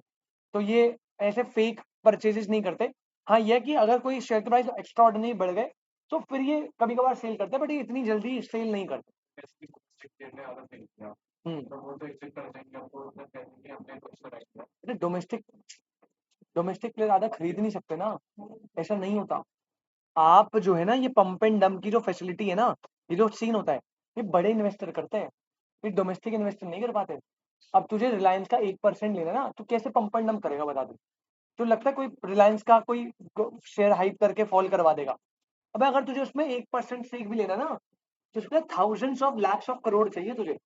तो ये ऐसे फेक परचेजेस नहीं करते। हाँ ये है कि अगर कोई शेयर प्राइस एक्स्ट्रा ऑर्डिनरी बढ़ गए तो फिर ये कभी कभार सेल करते हैं, बट ये इतनी जल्दी सेल नहीं करते। डोमेस्टिक डोमेस्टिक प्लेयर आधा खरीद नहीं सकते ना, ऐसा नहीं होता। आप जो है ना ये पंप एंड डंप की जो फैसिलिटी है ना, ये जो सीन होता है ये बड़े इन्वेस्टर करते हैं, ये डोमेस्टिक इन्वेस्टर नहीं कर पाते। अब तुझे रिलायंस का 1% लेना ना, तो कैसे पंप एंड डंप करेगा बता दे। तो लगता है कोई रिलायंस का कोई शेयर हाइप करके फॉल करवा देगा। अब अगर तुझे उसमें 1% स्टेक भी लेना ना, तो उसमें thousands of lakhs of crore चाहिए तुझे,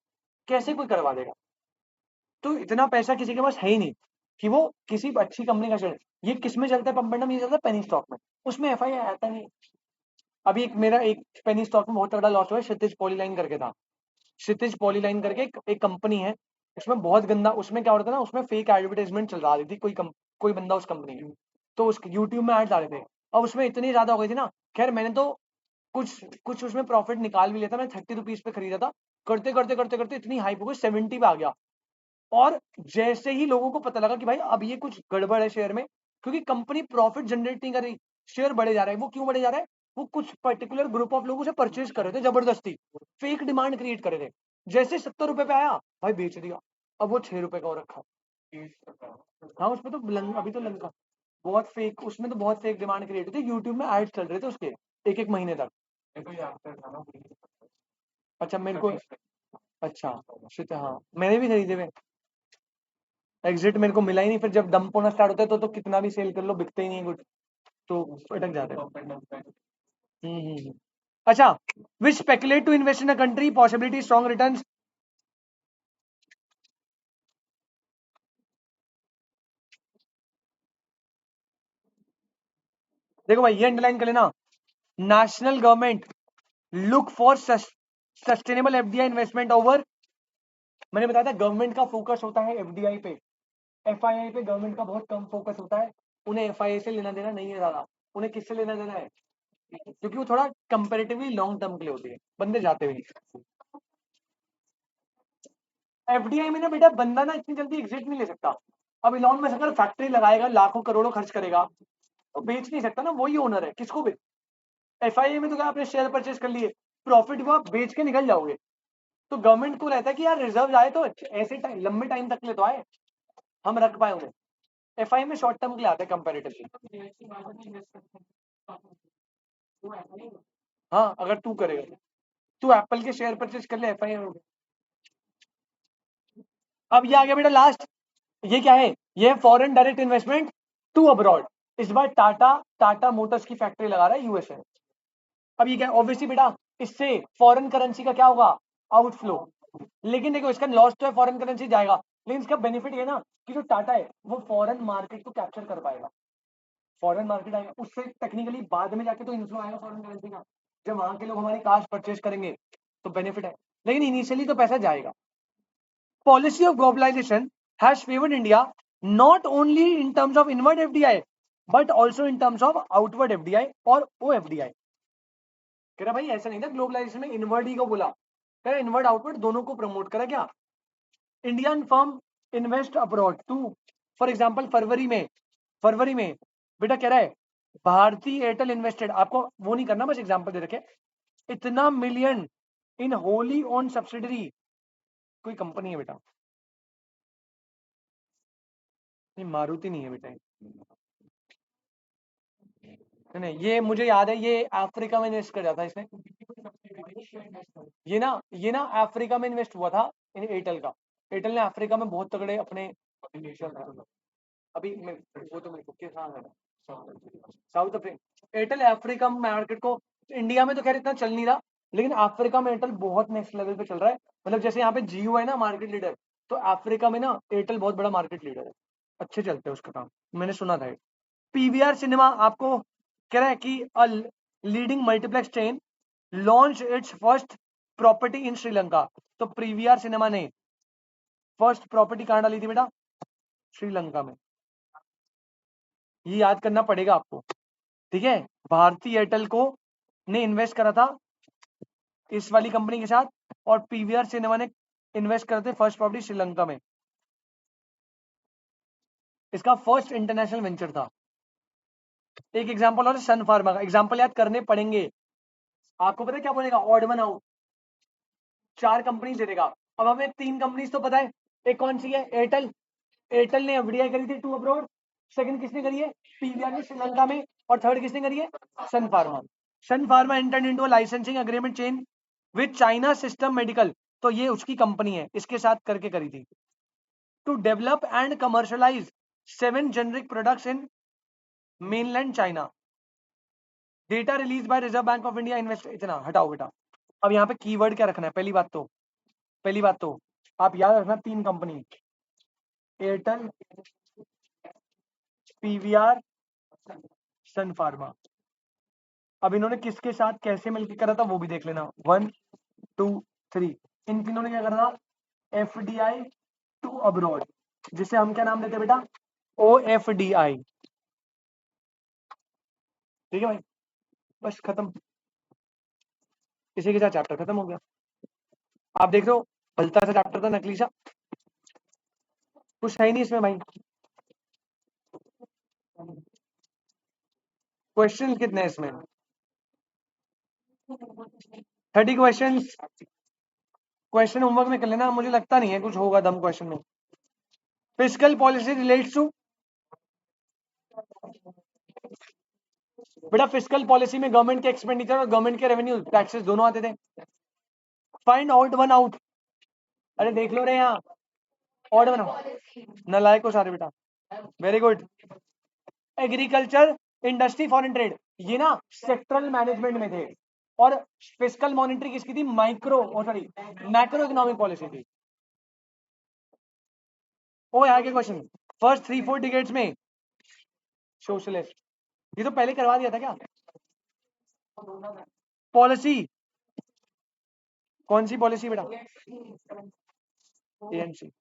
कैसे कोई करवा देगा। तो इतना पैसा किसी के पास है ही नहीं कि वो किसी अच्छी कंपनी का शेयर, ये किस में चलता है पंप एंड डंप, ये चलता है पेनी स्टॉक में, उसमें एफआईआई आता नहीं। अभी एक मेरा एक पेनी स्टॉक में बहुत तगड़ा लॉस हुआ है, क्षितिज पॉलीलाइन करके था, क्षितिज पॉलीलाइन करके एक कंपनी है, उसमें बहुत गंदा, उसमें क्या होता था ना, उसमें फेक एडवर्टाइजमेंट चल रही थी, कोई बंदा उस कंपनी में, तो उस यूट्यूब में एड्स आ रहे थे, और उसमें इतनी ज्यादा हो गई थी ना, खैर मैंने तो कुछ कुछ उसमें प्रॉफिट निकाल भी लिया था, मैंने 30 रुपीज पे खरीदा था, करते करते करते करते इतनी हाइप हो गई 70 पे आ गया। और जैसे ही लोगों को पता लगा कि भाई अब ये कुछ गड़बड़ है शेयर में, क्योंकि कंपनी प्रॉफिट जनरेट नहीं कर रही, शेयर बढ़े जा रहे हैं, वो क्यों बढ़े जा रहे हैं, वो कुछ पर्टिकुलर ग्रुप ऑफ लोगों से परचेज कर रहे थे जबरदस्ती, फेक डिमांड क्रिएट कर रहे थे, जैसे 70 रुपए पे आया भाई बेच दिया, अब वो 6 रुपए का हो रखा है। हाँ उसमें तो अभी तो लंका बहुत फेक, उसमें तो बहुत फेक डिमांड क्रिएट हुई थी, यूट्यूब में एड चल रहे थे उसके एक एक महीने तक। अच्छा मेरे को, अच्छा शिट, हाँ मैंने भी खरीदे हुए, एग्जिट मेरे को मिला ही नहीं, फिर जब डंप होना स्टार्ट होता है तो कितना भी सेल कर लो बिकते ही नहीं है कुछ, तो अटक जाते हैं। अच्छा, which speculate to invest in a country possibility strong returns. देखो भाई ये अंडरलाइन कर लेना, national government look for sustainable FDI investment over, मैंने बताया था गवर्नमेंट का फोकस होता है एफडीआई पे, एफआईआई पे गवर्नमेंट का बहुत कम फोकस होता है, उन्हें एफआईआई से लेना देना नहीं है ज्यादा, उन्हें किससे लेना देना है, क्योंकि वो थोड़ा कंपेरेटिवली लॉन्ग टर्म के लिए होती है, बंदे जाते हुए। एफडीआई में ना बेटा बंदा ना इतनी जल्दी एग्जिट नहीं ले सकता, अब इलॉन मस्क अगर फैक्ट्री लगाएगा लाखों करोड़ों खर्च करेगा तो बेच नहीं सकता ना, वही ओनर है, किसको बेच। एफआईआई में तो क्या आपने शेयर परचेज कर लिए, प्रॉफिट हुआ बेच के निकल जाओगे, तो गवर्नमेंट को रहता है कि यार रिजर्व आए तो ऐसे टाइम लंबे टाइम तक के लिए तो आए, हम रख पाए उन्हें। एफआई में शॉर्ट टर्म के लिए आते हैं कंपेरेटिवली। हाँ अगर तू करेगा, तू एप्पल के शेयर परचेज कर ले एफआई में। अब ये आ गया बेटा लास्ट, ये क्या है, ये foreign direct investment to abroad, इस बार टाटा टाटा मोटर्स की फैक्ट्री लगा रहा है यूएसए। अब ये क्या ऑब्वियसली बेटा, इससे फॉरेन करेंसी का क्या होगा, आउटफ्लो, लेकिन देखो इसका लॉस तो है, फॉरेन करेंसी जाएगा, लेकिन इसका बेनिफिट ये ना कि जो टाटा है वो फॉरेन मार्केट को कैप्चर कर पाएगा, फॉरेन मार्केट आएगा उससे टेक्निकली बाद में जाके तो इन्फ्लो आएगा फॉरेन करेंसी का, जब वहां के लोग हमारी कार्स परचेज करेंगे तो बेनिफिट है, लेकिन इनिशियली तो पैसा जाएगा। Policy of globalization has favored India not only in terms of inward FDI but also in terms of outward FDI और OFDI। कह रहा भाई ऐसा नहीं था ग्लोबलाइजेशन में इनवर्ड ही को बोला, कह रहा इनवर्ड आउटवर्ड दोनों को प्रमोट करा क्या। Indian firm invest abroad to, for example फरवरी में बेटा कह रहा है भारतीय एयरटेल इन्वेस्टेड, आपको वो नहीं करना बस एग्जांपल दे रखे, इतना million in Holi own subsidiary, कोई कंपनी है बेटा, नहीं मारुति नहीं है बेटा, नहीं, ये मुझे याद है, ये अफ्रीका में इन्वेस्ट कर जाता है इसने। ये ना अफ्रीका में इन्वेस्ट हुआ था इन एयरटेल का। एयरटेल ने अफ्रीका में बहुत तगड़े अपने अभी वो तो मेरे को कहाँ है, south Africa. Airtel Africa market को, इंडिया में तो खैर इतना चल नहीं रहा, लेकिन अफ्रीका में एयरटेल बहुत नेक्स्ट लेवल पे चल रहा है। मतलब जैसे यहाँ पे जियो है ना मार्केट लीडर, तो अफ्रीका में ना एयरटेल बहुत बड़ा मार्केट लीडर है, अच्छे चलते हैं उसका काम, मैंने सुना था। पीवीआर सिनेमा आपको कह रहा है कि a leading multiplex chain launch its first property in Sri Lanka. तो पीवीआर सिनेमा ने फर्स्ट प्रॉपर्टी कहां डाली थी बेटा? श्रीलंका में। ये याद करना पड़ेगा आपको, ठीक है। भारती एयरटेल को ने इन्वेस्ट करा था इस वाली कंपनी के साथ, और पीवीआर सिनेमा ने इन्वेस्ट करते फर्स्ट प्रॉपर्टी श्रीलंका में। इसका फर्स्ट इंटरनेशनल वेंचर था। एक एग्जांपल और सन फार्मा का एग्जांपल याद करने पड़ेंगे आपको। पता है क्या बोलेगा? ऑड वन आउट, 4 कंपनी दे देगा। अब हमें 3 कंपनीज तो पता है, एक कौन सी है? एयरटेल। एयरटेल ने एफडीआई करी थी टू अब्रॉड। सेकंड किसने करी है? पीवीआर ने श्रीलंका में। और थर्ड किसने करी है? Sun Pharma. Sun Pharma entered into licensing agreement chain with China system medical, तो ये उसकी कंपनी है, इसके साथ करके करी थी। To develop and commercialise 7 generic products in mainland China. Data release by Reserve Bank of India invest. इतना हटाओ बेटा। अब यहाँ पे कीवर्ड क्या रखना है? पहली बात तो आप याद रखना 3 कंपनी, एयरटेल, पीवीआर, सन फार्मा। अब इन्होंने किसके साथ कैसे मिलकर करा था वो भी देख लेना। 1 2 3 इन तीनों ने क्या करा था? एफडीआई टू अब्रॉड, जिसे हम क्या नाम देते हैं बेटा? ओएफडीआई। ठीक है भाई, बस खत्म। इसी के साथ चैप्टर खत्म हो गया। आप देख रहे हो हल्का सा चैप्टर था, नकली सा, कुछ है ही नहीं इसमें भाई। क्वेश्चन कितने हैं इसमें? 30 क्वेश्चन। क्वेश्चन होमवर्क में कर लेना, मुझे लगता नहीं है कुछ होगा दम क्वेश्चन में। फिस्कल पॉलिसी रिलेट्स टू, बेटा फिस्कल पॉलिसी में गवर्नमेंट के एक्सपेंडिचर और गवर्नमेंट के रेवेन्यू टैक्सेस दोनों आते थे। Find out one out. अरे देख लो रे यहाँ, ऑड वन आउट। नलायक को सारे बेटा, very good. Agriculture, industry, foreign trade, ये ना सेक्टरल मैनेजमेंट में थे। और फिस्कल मॉनिटरी किसकी थी? Micro sorry macro economic policy थी। ओ आगे क्वेश्चन, फर्स्ट 3-4 डिकेड्स में सोशलिस्ट। ये तो पहले करवा दिया था क्या? पॉलिसी कौन सी पॉलिसी बेटा? एएनसी।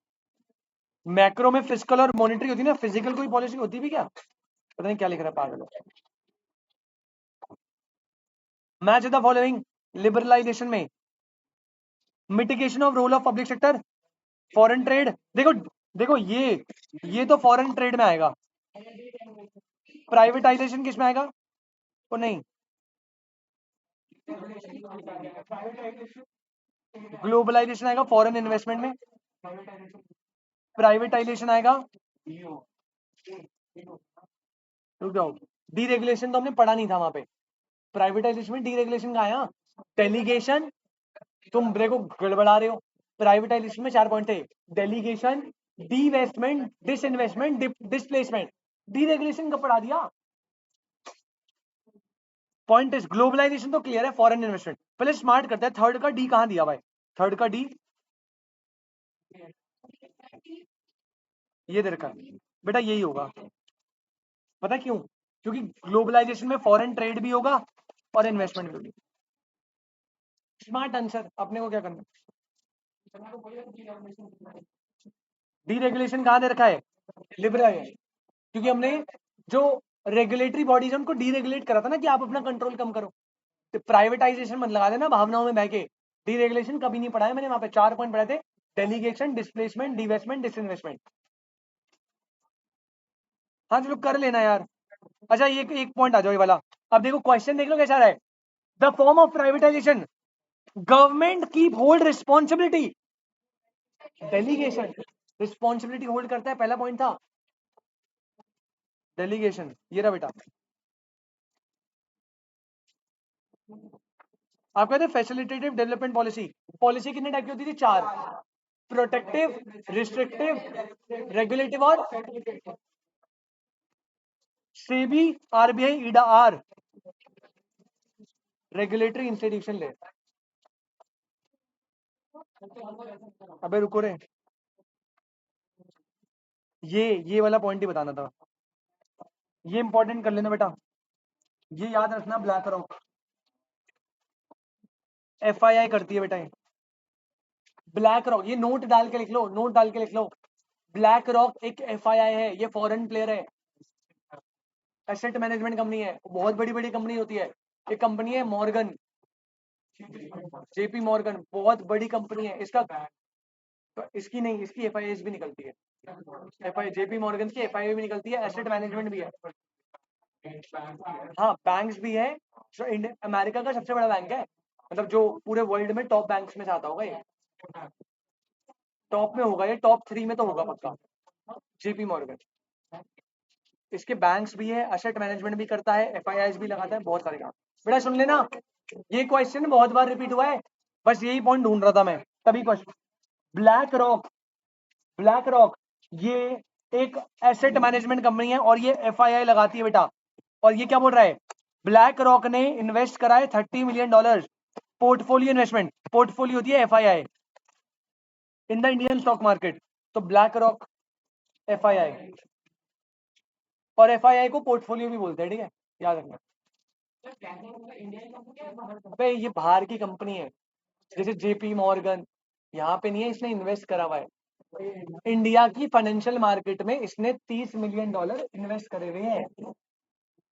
मैक्रो में फिजिकल और मॉनिटरी होती है ना, फिजिकल कोई पॉलिसी होती भी क्या? पता नहीं क्या लिख रहा है पागल। मैच द फॉलोइंग लिबरलाइजेशन में, mitigation of role of public sector, foreign trade. देखो देखो ये तो फॉरेन ट्रेड में आएगा। प्राइवेटाइजेशन किस में आएगा? तो नहीं, ग्लोबलाइजेशन आएगा फॉरेन इन्वेस्टमेंट में। प्राइवेटाइजेशन आएगा, रुक जाओ, डीरेगुलेशन तो हमने पढ़ा नहीं था वहां पे। प्राइवेटाइजेशन में डीरेगुलेशन का आया, डेलीगेशन। तुम देखो गड़बड़ा रहे हो। प्राइवेटाइजेशन में 4 पॉइंट थे, डेलीगेशन, डीवेस्टमेंट, डिसइन्वेस्टमेंट, डिस्प्लेसमेंट। डीरेगुलेशन का पढ़ा दिया। पॉइंट इज ग्लोबलाइजेशन तो क्लियर है, फॉरेन इन्वेस्टमेंट। पहले स्मार्ट करते हैं, थर्ड का डी कहां दिया भाई? थर्ड का डी ये दे रखा है। बेटा यही होगा, पता क्यों? क्योंकि ग्लोबलाइजेशन में फॉरेन ट्रेड भी होगा और इन्वेस्टमेंट भी होगी। Smart answer. अपने को क्या करना? डीरेगुलेशन कहां दे रखा है? लिबरलाइजेशन। क्योंकि हमने जो रेगुलेटरी बॉडीज है उनको डीरेगुलेट करा था ना, कि आप अपना कंट्रोल कम करो। तो प्राइवेटाइजेशन मत लगा देना भावनाओं में बह के। डीरेगुलेशन कभी नहीं पढ़ा है मैंने, वहां पे 4 पॉइंट पढ़े थे, डेलीगेशन, डिस्प्लेसमेंट, डिवेस्टमेंट, डिसइन्वेस्टमेंट। हाँ चलो कर लेना यार। अच्छा ये एक पॉइंट आ जाओ ये वाला। अब देखो क्वेश्चन देख लो कैसा रहा है। The form of privatisation, government की hold responsibility, delegation responsibility hold करता है, पहला पॉइंट था। डेलीगेशन ये रहा बेटा। आप कहते हैं फैसिलिटेटिव डेवलपमेंट पॉलिसी, पॉलिसी कितने टाइप की होती थी? 4, प्रोटेक्टिव, रिस्ट्रिक्टिव, रेगुलेटिव और SEBI, RBI, IRDA are regulatory institution ले। अबे रुको रे, ये वाला पॉइंट ही बताना था, ये इंपॉर्टेंट कर लेना बेटा, ये याद रखना। ब्लैक रॉक एफआईआई करती है बेटा, ये ब्लैक रॉक, ये नोट डाल के लिख लो, नोट डाल के लिख लो। ब्लैक रॉक एक एफआईआई है, ये फॉरेन प्लेयर है, एसेट मैनेजमेंट कंपनी है, बहुत बड़ी बड़ी कंपनी होती है। एक कंपनी है मॉर्गन, जेपी मॉर्गन, बहुत बड़ी कंपनी है। इसका इसकी नहीं, इसकी एफआईआई भी निकलती है, एफआई जेपी मॉर्गन की एफआईआई भी निकलती है, एसेट मैनेजमेंट भी है। हाँ बैंक्स भी है, जो अमेरिका का सबसे बड़ा बैंक है, मतलब जो पूरे वर्ल्ड में टॉप बैंक्स में से आता होगा, ये टॉप में होगा, ये टॉप 3 में तो होगा पक्का, जेपी मॉर्गन। इसके बैंक्स भी है, एसेट मैनेजमेंट भी करता है, एफआईआई भी लगाता है, बहुत सारे काम। बेटा सुन लेना, ये क्वेश्चन बहुत बार रिपीट हुआ है, बस यही पॉइंट ढूंढ रहा था मैं तभी question. Black rock, black rock ये एक एसेट मैनेजमेंट कंपनी है और ये एफआईआई लगाती है बेटा। और ये क्या बोल रहा है, ब्लैक रॉक ने इन्वेस्ट करा है $30 मिलियन, पोर्टफोलियो इन्वेस्टमेंट, पोर्टफोलियो होती है FII in the Indian stock market. तो ब्लैक रॉक एफआईआई, और एफआईआई को पोर्टफोलियो भी बोलते हैं, ठीक है, याद रखना। अबे ये बाहर की कंपनी है, जैसे जेपी मॉर्गन, यहाँ पे नहीं है, इसने इन्वेस्ट करा हुआ है इंडिया की फाइनेंशियल मार्केट में, इसने $30 मिलियन इन्वेस्ट करे हुए हैं।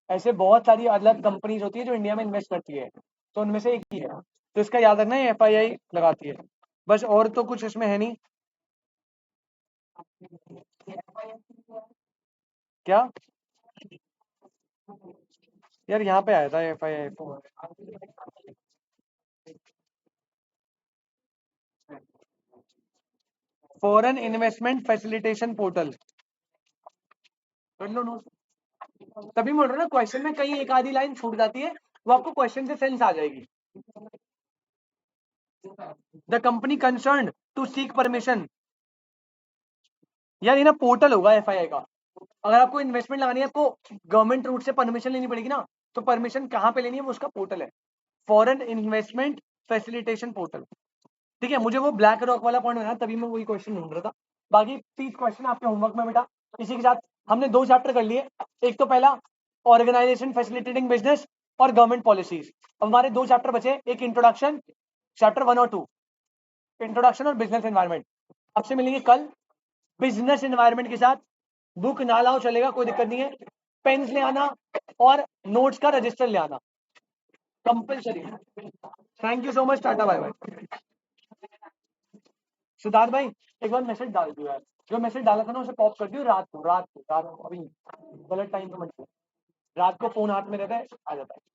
ऐसे बहुत सारी अलग कंपनीज होती है जो इंडिया में इन्वेस्ट करती है, तो उनमें से एक ही है, तो इसका याद रखना है, एफआईआई लगाती है बस, और तो कुछ इसमें है नहीं। क्या यार, यहाँ पे आया था एफआईआई को, फॉरेन इन्वेस्टमेंट फैसिलिटेशन पोर्टल, कर लो नोट। तभी बोल रहा हूँ ना, क्वेश्चन में कहीं एक आधी लाइन छूट जाती है, वो आपको क्वेश्चन से सेंस आ जाएगी। The company concern to seek permission, यार ये ना पोर्टल होगा एफआईआई का। अगर आपको इन्वेस्टमेंट लगानी है, आपको गवर्नमेंट रूट से परमिशन लेनी पड़ेगी ना, तो परमिशन कहाँ पे लेनी है, वो उसका पोर्टल है, फॉरेन इन्वेस्टमेंट फैसिलिटेशन पोर्टल। ठीक है, मुझे वो ब्लैक रॉक वाला पॉइंट बनाया, तभी मैं वही क्वेश्चन ढूंढ रहा था। बाकी 30 क्वेश्चन आपके होमवर्क में बेटा। इसी के साथ हमने 2 चैप्टर कर लिए, एक तो पहला ऑर्गेनाइजेशन फैसिलिटेटिंग बिजनेस और गवर्नमेंट पॉलिसीज। अब हमारे 2 चैप्टर बचे, एक इंट्रोडक्शन, चैप्टर 1 और 2, इंट्रोडक्शन और बिजनेस एनवायरमेंट। आपसे मिलेंगे कल बिजनेस एनवायरमेंट के साथ। बुक ना लाओ चलेगा, कोई दिक्कत नहीं है, पेन्स ले आना और नोट्स का रजिस्टर ले आना compulsory. Thank you so much, tata bye bye. Siddharth भाई एक बार मैसेज डाल दियो यार, जो मैसेज डाला था ना उसे पॉप कर दियो, रात को अभी गलत टाइम पे मत, रात को फोन हाथ में रहता है, आ जाता है।